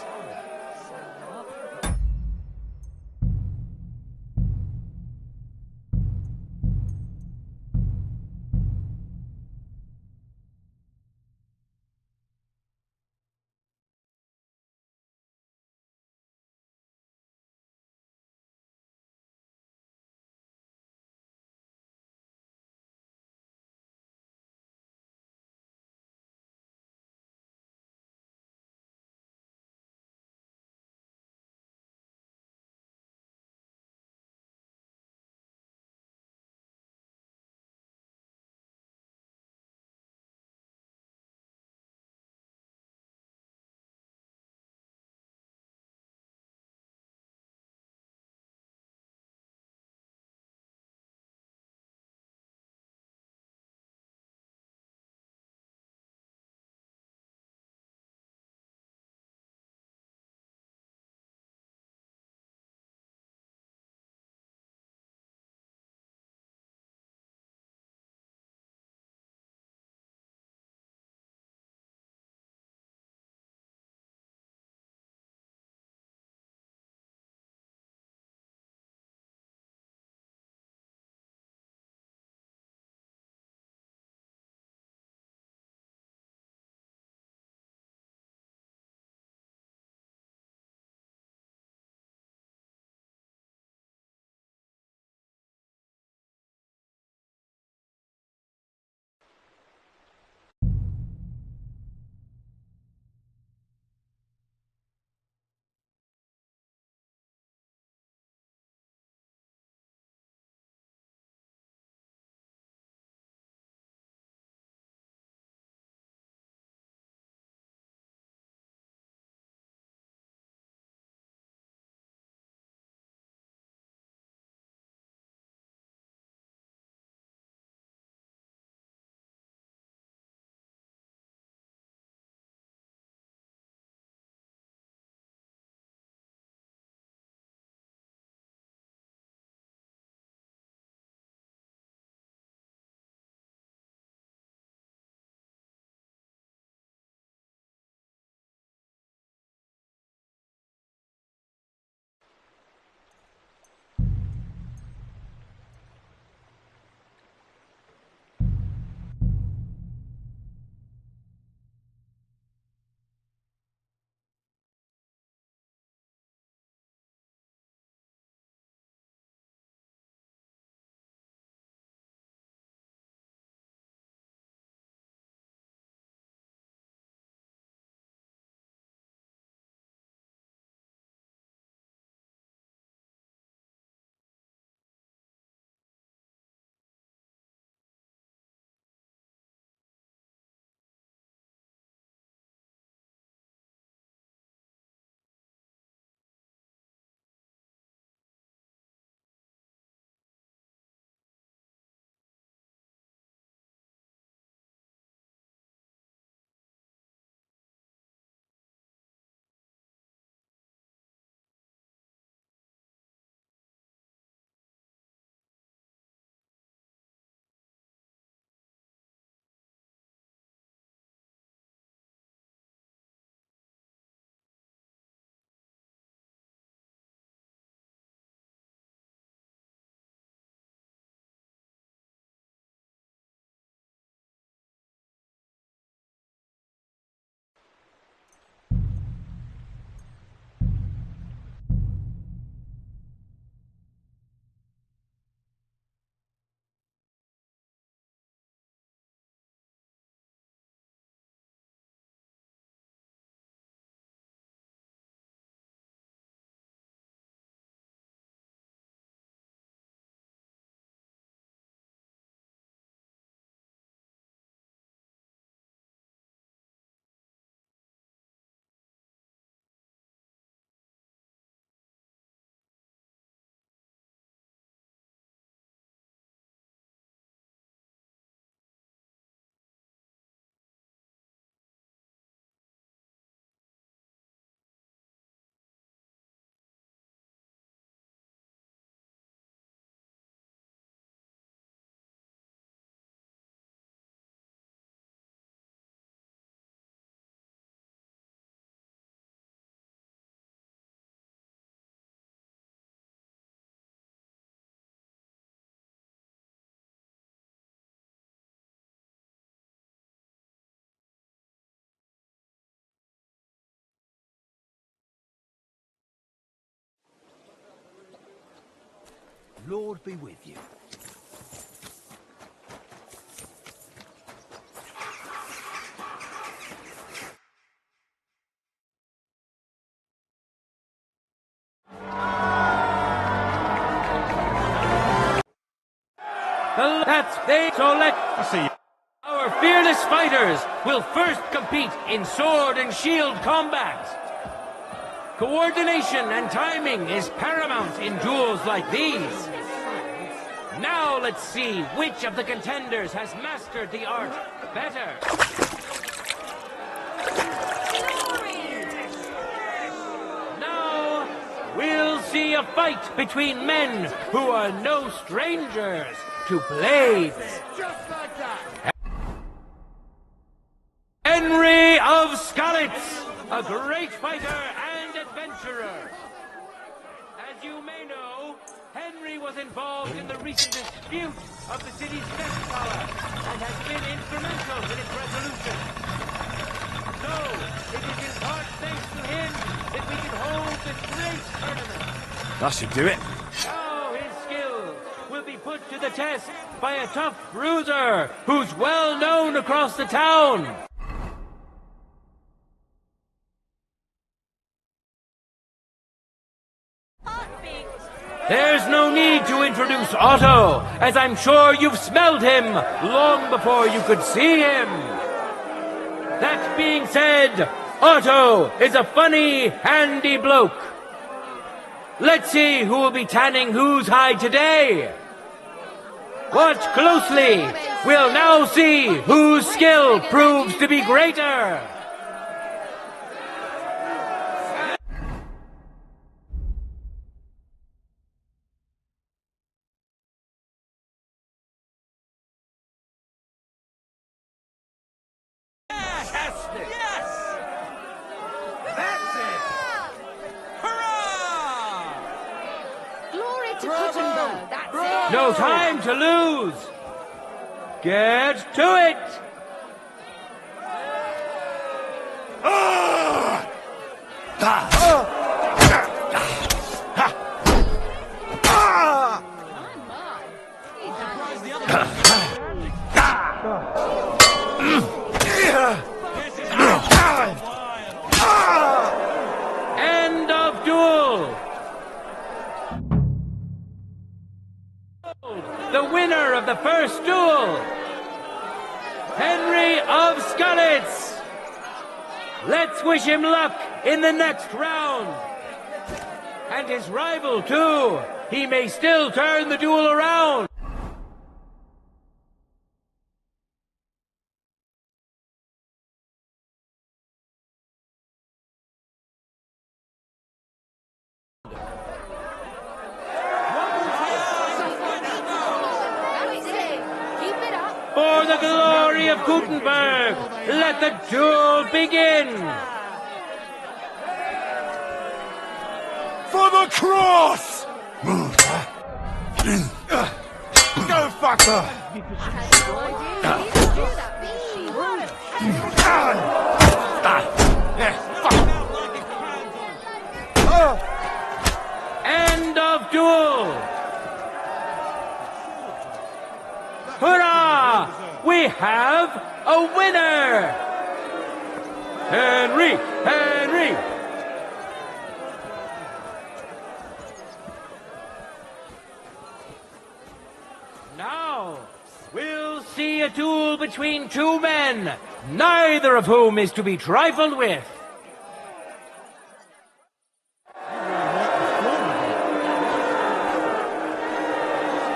Lord be with you. So let's see. Our fearless fighters will first compete in sword and shield combat. Coordination and timing is paramount in duels like these. Now let's see which of the contenders has mastered the art better. Now we'll see a fight between men who are no strangers to blades. Just like that. Henry of Skalitz, a great fighter and adventurer. As you may know, Henry was involved in the recent dispute of the city's Nest Tower and has been instrumental in its resolution. So, it is in part thanks to him that we can hold this great tournament. That should do it. Now his skills will be put to the test by a tough bruiser who's well known across the town. There's no need to introduce Otto, as I'm sure you've smelled him long before you could see him. That being said, Otto is a funny, handy bloke. Let's see who will be tanning whose hide today. Watch closely. We'll now see whose skill proves to be greater. No time to lose. Get to it. End of duel. The winner of the first duel, Henry of Skalitz. Let's wish him luck in the next round. And his rival, too. He may still turn the duel around. For the glory of Gutenberg, let the duel begin! For the cross! Go fucker! End of duel! Hurrah! We have a winner! Henry! Henry! Now, we'll see a duel between two men, neither of whom is to be trifled with.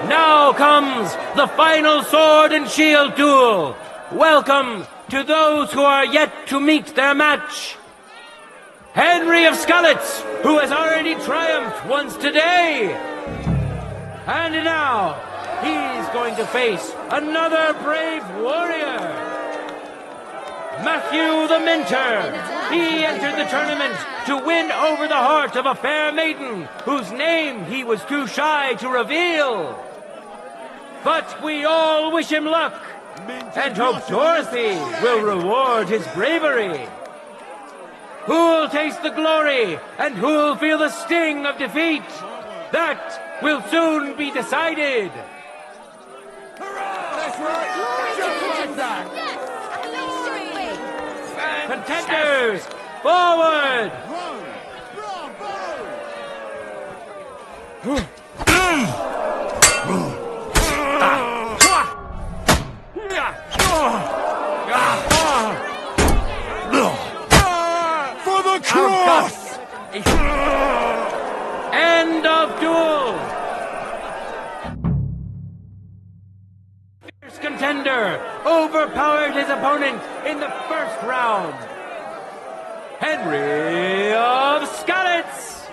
Now comes the final sword and shield duel. Welcome to those who are yet to meet their match. Henry of Skalitz, who has already triumphed once today. And now, he's going to face another brave warrior. Matthew the Minter. He entered the tournament to win over the heart of a fair maiden whose name he was too shy to reveal. But we all wish him luck and hope Dorothy will reward his bravery. Who'll taste the glory and who'll feel the sting of defeat? That will soon be decided. That's right! Just like that! Contenders, forward! For the cross! End of duel! Fierce contender overpowered his opponent in the first round. Henry of Skalitz!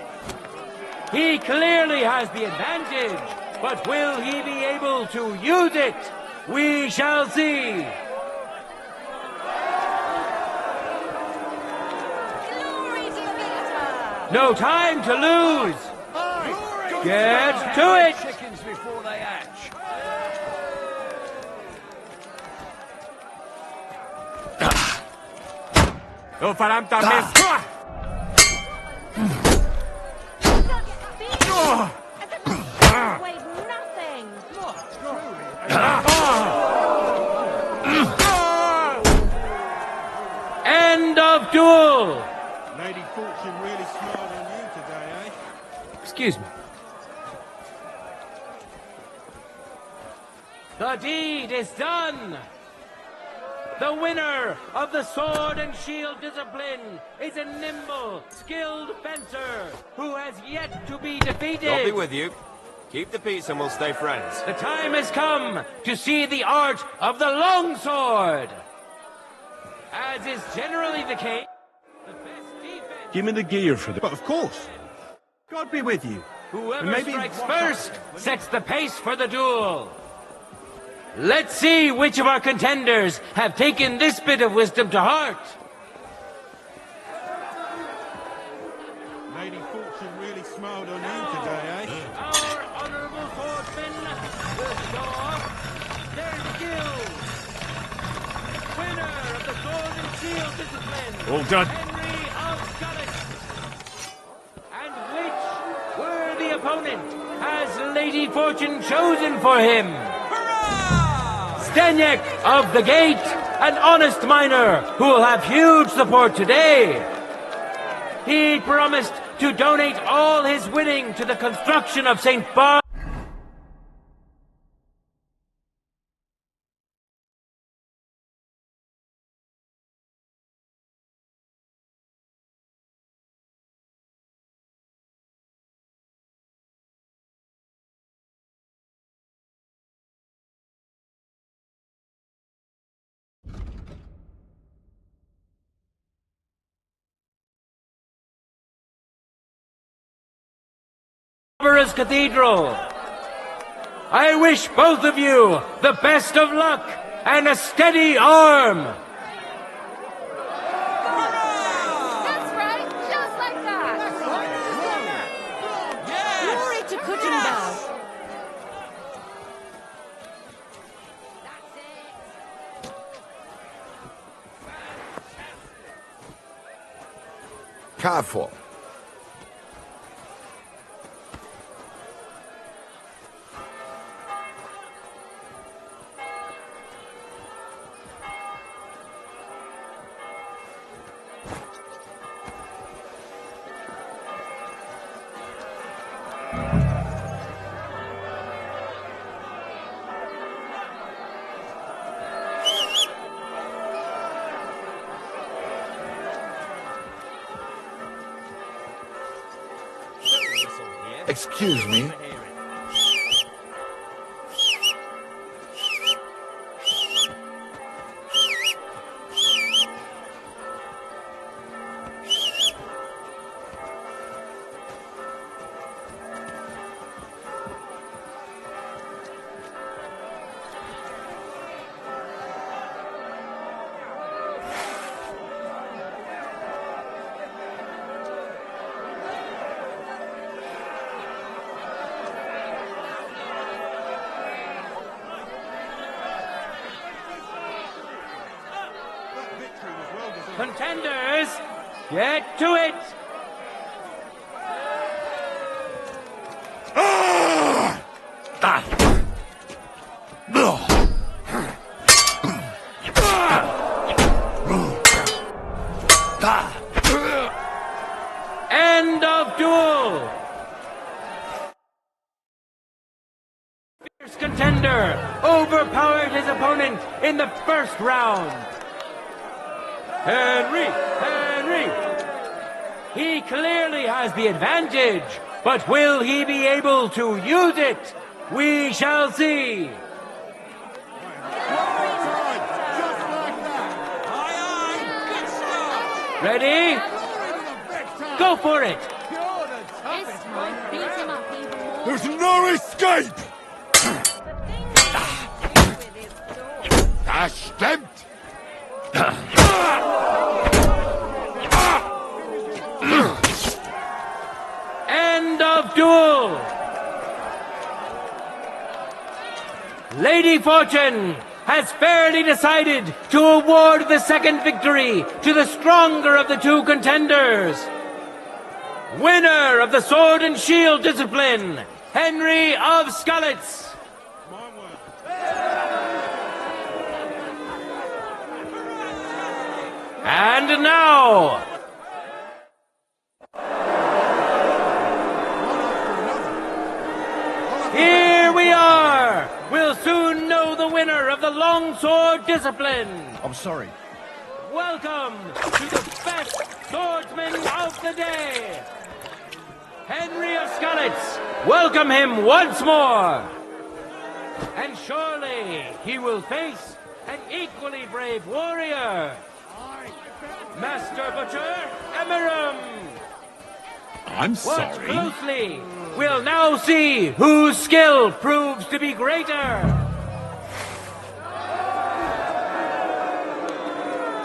He clearly has the advantage, but will he be able to use it? We shall see. No time to lose. Get to it. Chickens before they hatch. Ufaramta miss. Weighed nothing. End of duel. Lady Fortune really smiled on you today, eh? Excuse me. The deed is done. The winner of the sword and shield discipline is a nimble, skilled fencer who has yet to be defeated. I'll be with you. Keep the peace and we'll stay friends. The time has come to see the art of the longsword. As is generally the case, Give me the gear for the... But of course. God be with you. whoever Maybe strikes watch first sets the pace for the duel. Let's see which of our contenders have taken this bit of wisdom to heart. Lady Fortune really smiled on you today, eh? Our honorable swordsman will show their skills. Winner of the sword and shield discipline, All done. Henry of Skalitz. And which worthy opponent has Lady Fortune chosen for him? Stanyek of the Gate, an honest miner who will have huge support today. He promised to donate all his winning to the construction of St. Bar. Barbaras Cathedral. I wish both of you the best of luck and a steady arm. That's right, just like that. Glory to Kuttenberg. Careful. Excuse me. Contenders, get to it! End of duel! Fierce contender overpowered his opponent in the first round. Henry! He clearly has the advantage, but will he be able to use it? We shall see. Ready? Go for it! This might beat him up even more. There's no escape! Das stimmt! End of duel! Lady Fortune has fairly decided to award the second victory to the stronger of the two contenders. Winner of the sword and shield discipline, Henry of Skalitz. And now, here we are. We'll soon know the winner of the longsword discipline. I'm sorry. Welcome to the best swordsman of the day, Henry of Skalitz. Welcome him once more. And surely he will face an equally brave warrior, Master Butcher Emiram. I'm Watch sorry. closely. We'll now see whose skill proves to be greater.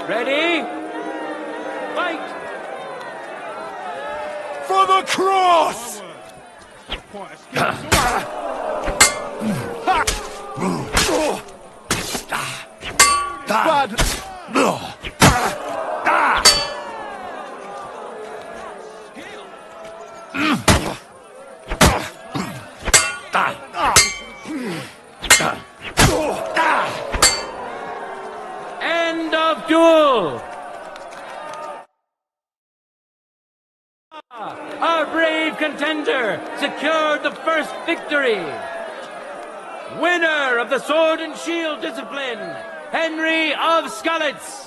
Ready? Fight! For the cross! End of duel! Our brave contender secured the first victory. Winner of the sword and shield discipline, Henry of Skalitz.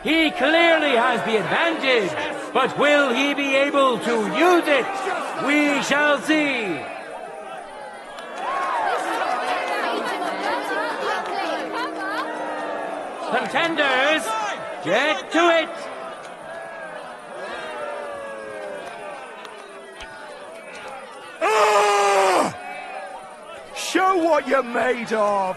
He clearly has the advantage, but will he be able to use it? We shall see. Contenders, get to it! Show what you're made of!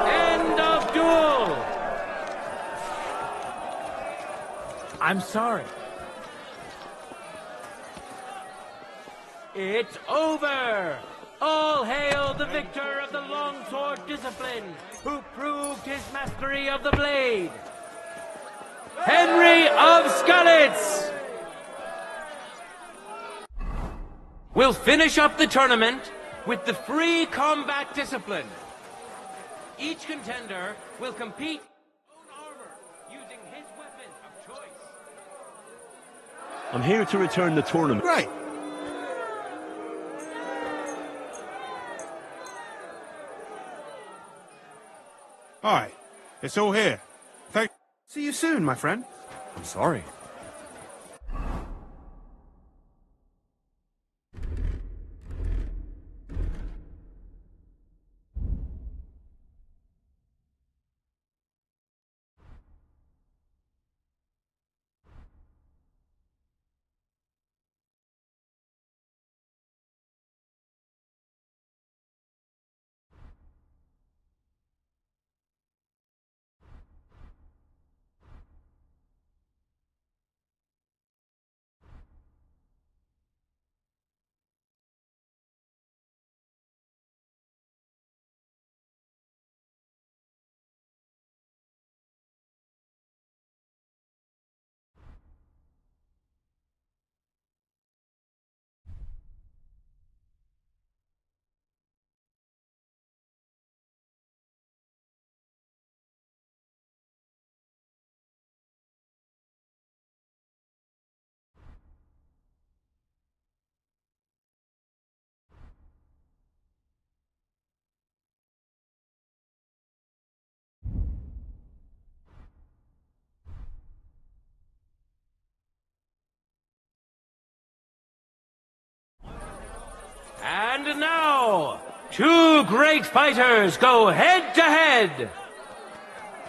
End of duel! I'm sorry. It's over! All hail the victor of the longsword discipline, who proved his mastery of the blade, Henry of Skalitz! We'll finish up the tournament with the free combat discipline. Each contender will compete in his own armor using his weapon of choice. I'm here to return the tournament. Great. All right, it's all here. See you soon, my friend. I'm sorry. Two great fighters go head to head.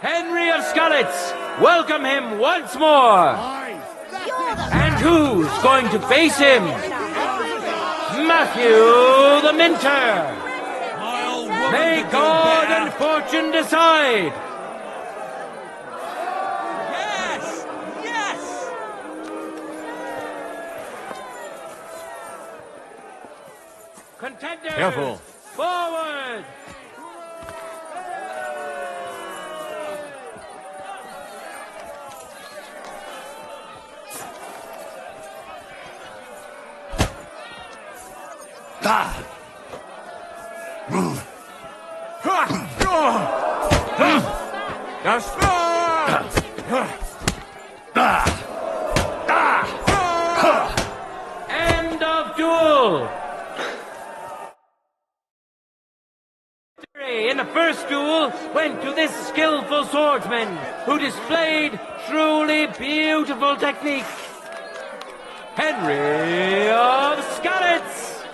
Henry of Skalitz, welcome him once more. And who's going to face him? Matthew the Minter. May God and fortune decide. Yes! Yes! Contenders, Careful. forward! End of duel! In the first duel went to this skillful swordsman who displayed truly beautiful technique. Henry of Skalitz!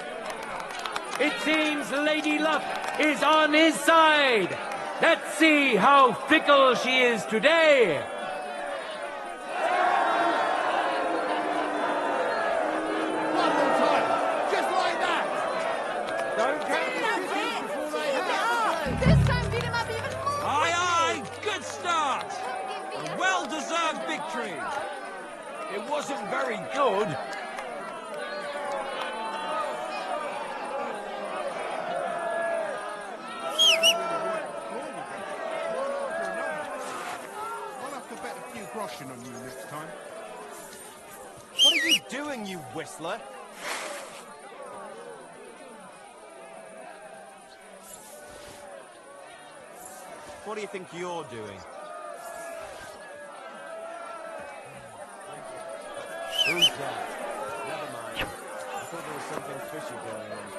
It seems Lady Luck is on his side. Let's see how fickle she is today. One more time! Just like that! Don't count before they happen! This time beat him up even more! Aye, aye! Good start! A well-deserved victory! It wasn't very good. I'll have to bet a few groschen on you next time. What are you doing, you whistler? What do you think you're doing? Who's that? Never mind. I thought there was something fishy going on.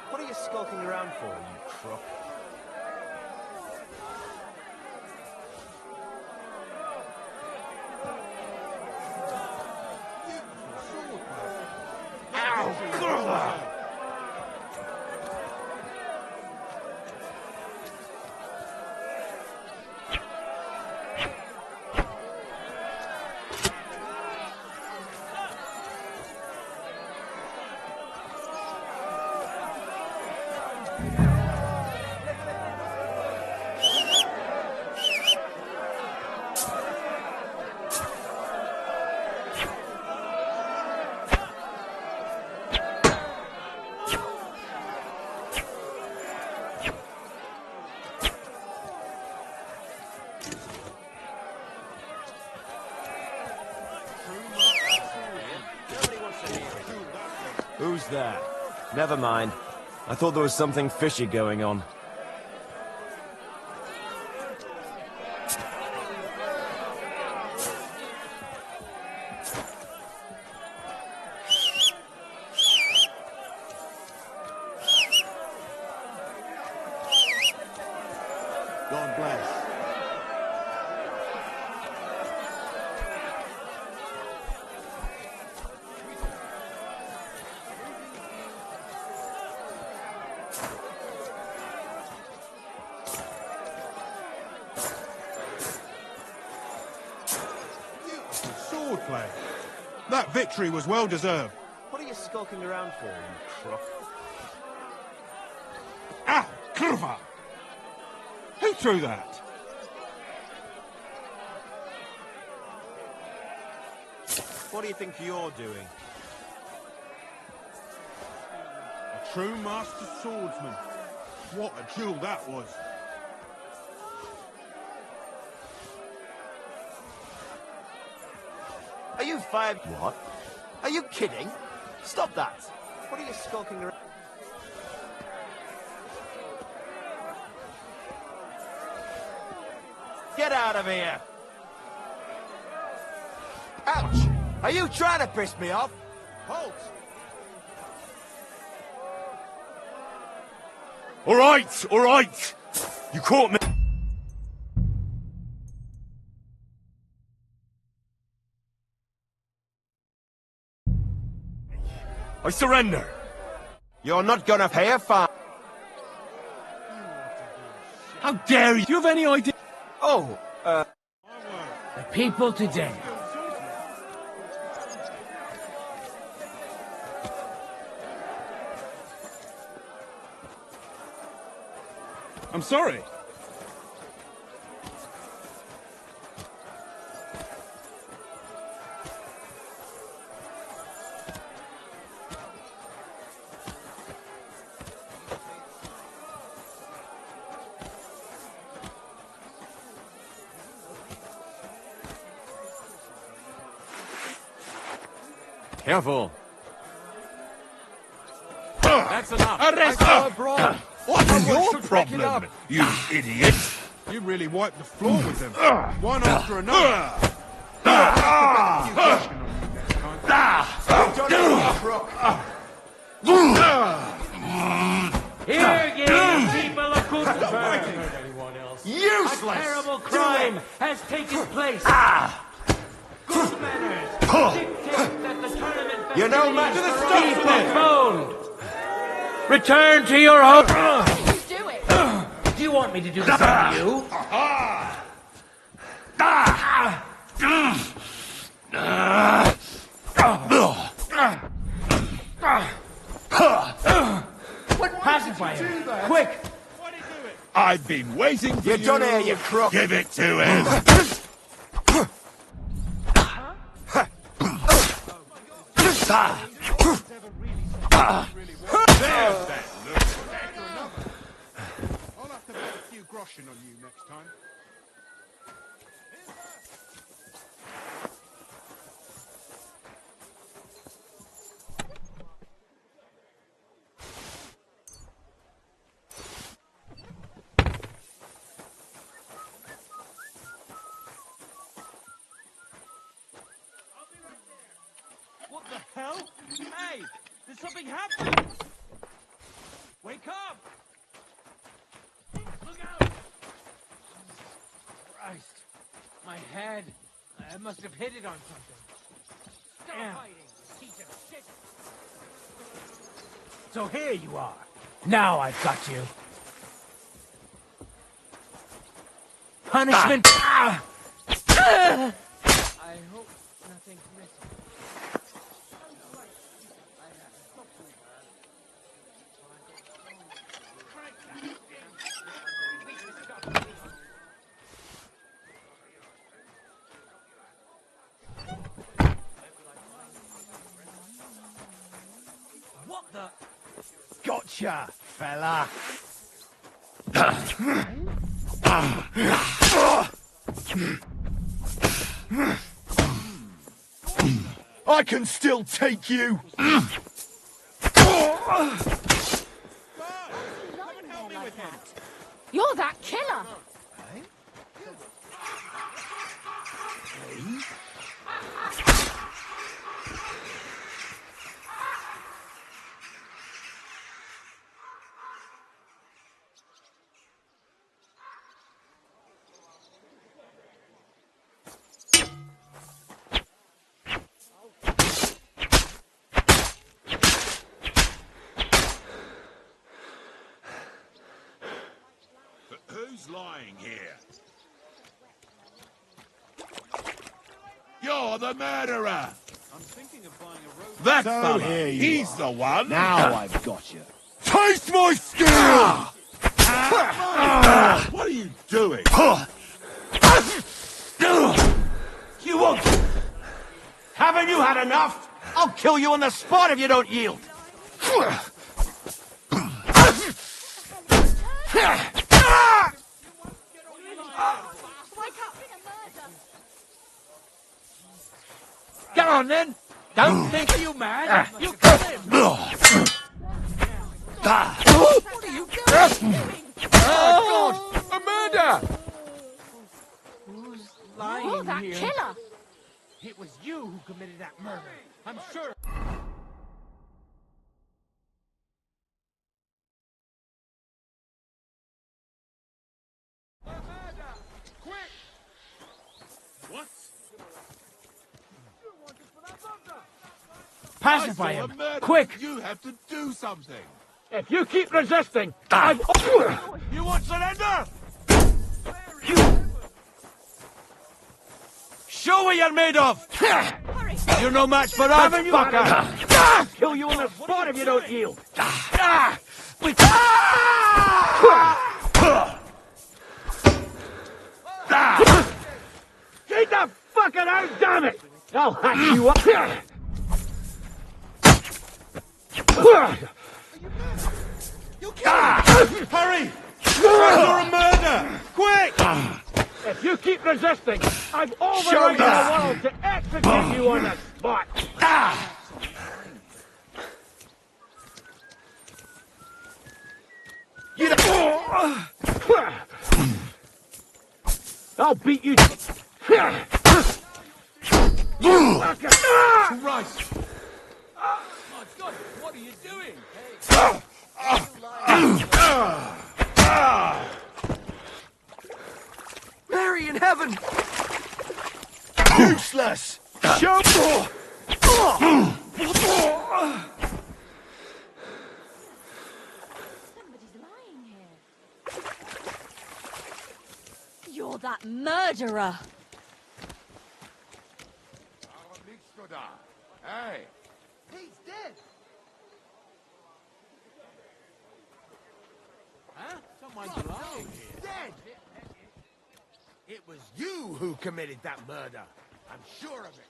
What are you skulking around for, you crook? Who's that? Never mind. I thought there was something fishy going on. God bless. Swordplay. That victory was well deserved. What are you skulking around for, you crook? Ah, Kurva! Who threw that? What do you think you're doing? A true master swordsman. What a duel that was. Are you five? What? Are you kidding? Stop that. What are you skulking around? Get out of here! Ouch! Are you trying to piss me off? Halt! All right. You caught me. I surrender. You're not gonna pay a fine. How dare you? Do you have any idea? Oh, The people today. I'm sorry. Careful. That's enough. Arrest! What's your problem, you idiot? You really wiped the floor with them. One after another. Here, ye people of Gutenberg! useless! A terrible crime has taken place. Good manners dictate that the tournament You're no match festivities for be us. postponed. Return to your home. Do it. Do you want me to do this on you? What pacify him? Quick! I've been waiting for You you. done here, you crook. Give it to him. There's that look. I'll have to put a few groschen on you next time. What the hell? Hey, there's something happening! Wake up! Look out! Christ. My head. I must have hit it on something. Stop Damn. hiding, piece of shit! So here you are. Now I've got you. Punishment. I hope nothing's missing. What the? Gotcha, fella. I can still take you. You're that killer. Who's lying here? You're the murderer! I'm thinking of buying a road. That So fella, here you he's are. the one! Now I've got you. Taste my skill! What are you doing? You won't! Haven't you had enough? I'll kill you on the spot if you don't yield. Get on then! Don't think you mad! You come in! What are you doing? Oh, God! A murder! Who's lying Oh, that here? killer! It was you who committed that murder. I'm sure. What? Pacify I saw him! a murder. Quick! You have to do something. If you keep resisting, You want surrender? Show what you're made of! You're no match for us, haven't you had fucker! enough? Kill you on the spot if you don't yield! Get the fucking out, damn it! I'll hack you up! Hurry! You're a murder! Quick! If you keep resisting, I've all the Show right in the that. world to execute you on the spot! I'll beat you. Christ! My God, what are you doing? Mary in heaven! Useless! Show Somebody's lying here. You're that murderer. Hey! He's dead! Huh? Someone's lying here. Dead! It was you who committed that murder. I'm sure of it.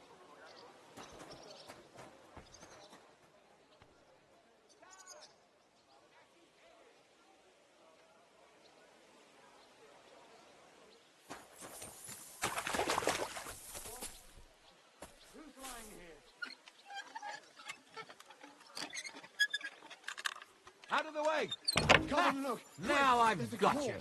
Out of the way! Come and look. Now I've got you.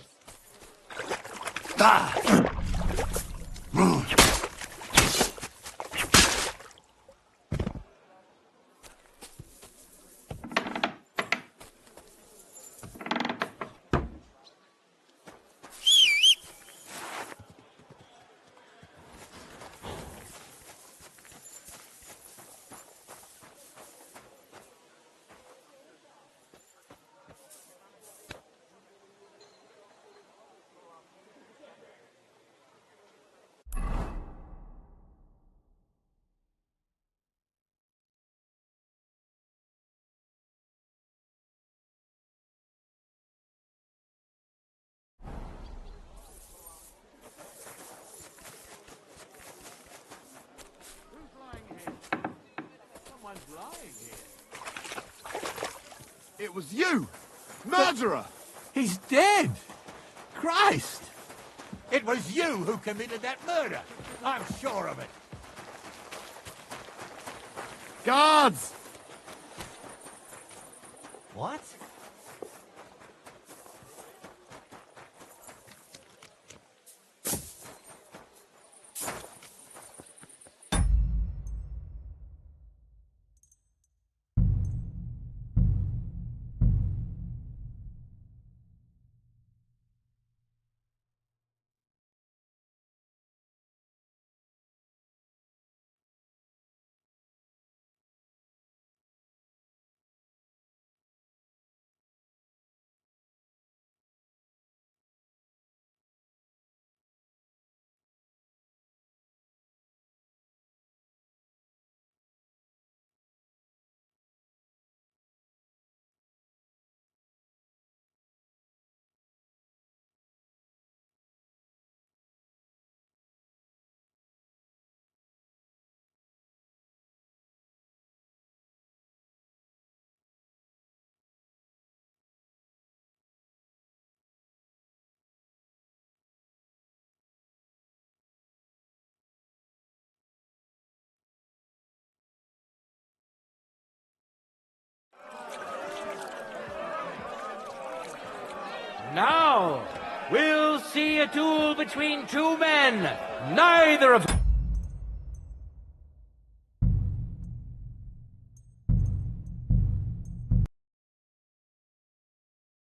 It was you! Murderer! He's dead! Christ! It was you who committed that murder. I'm sure of it. Guards! What? Now, we'll see a duel between two men, neither of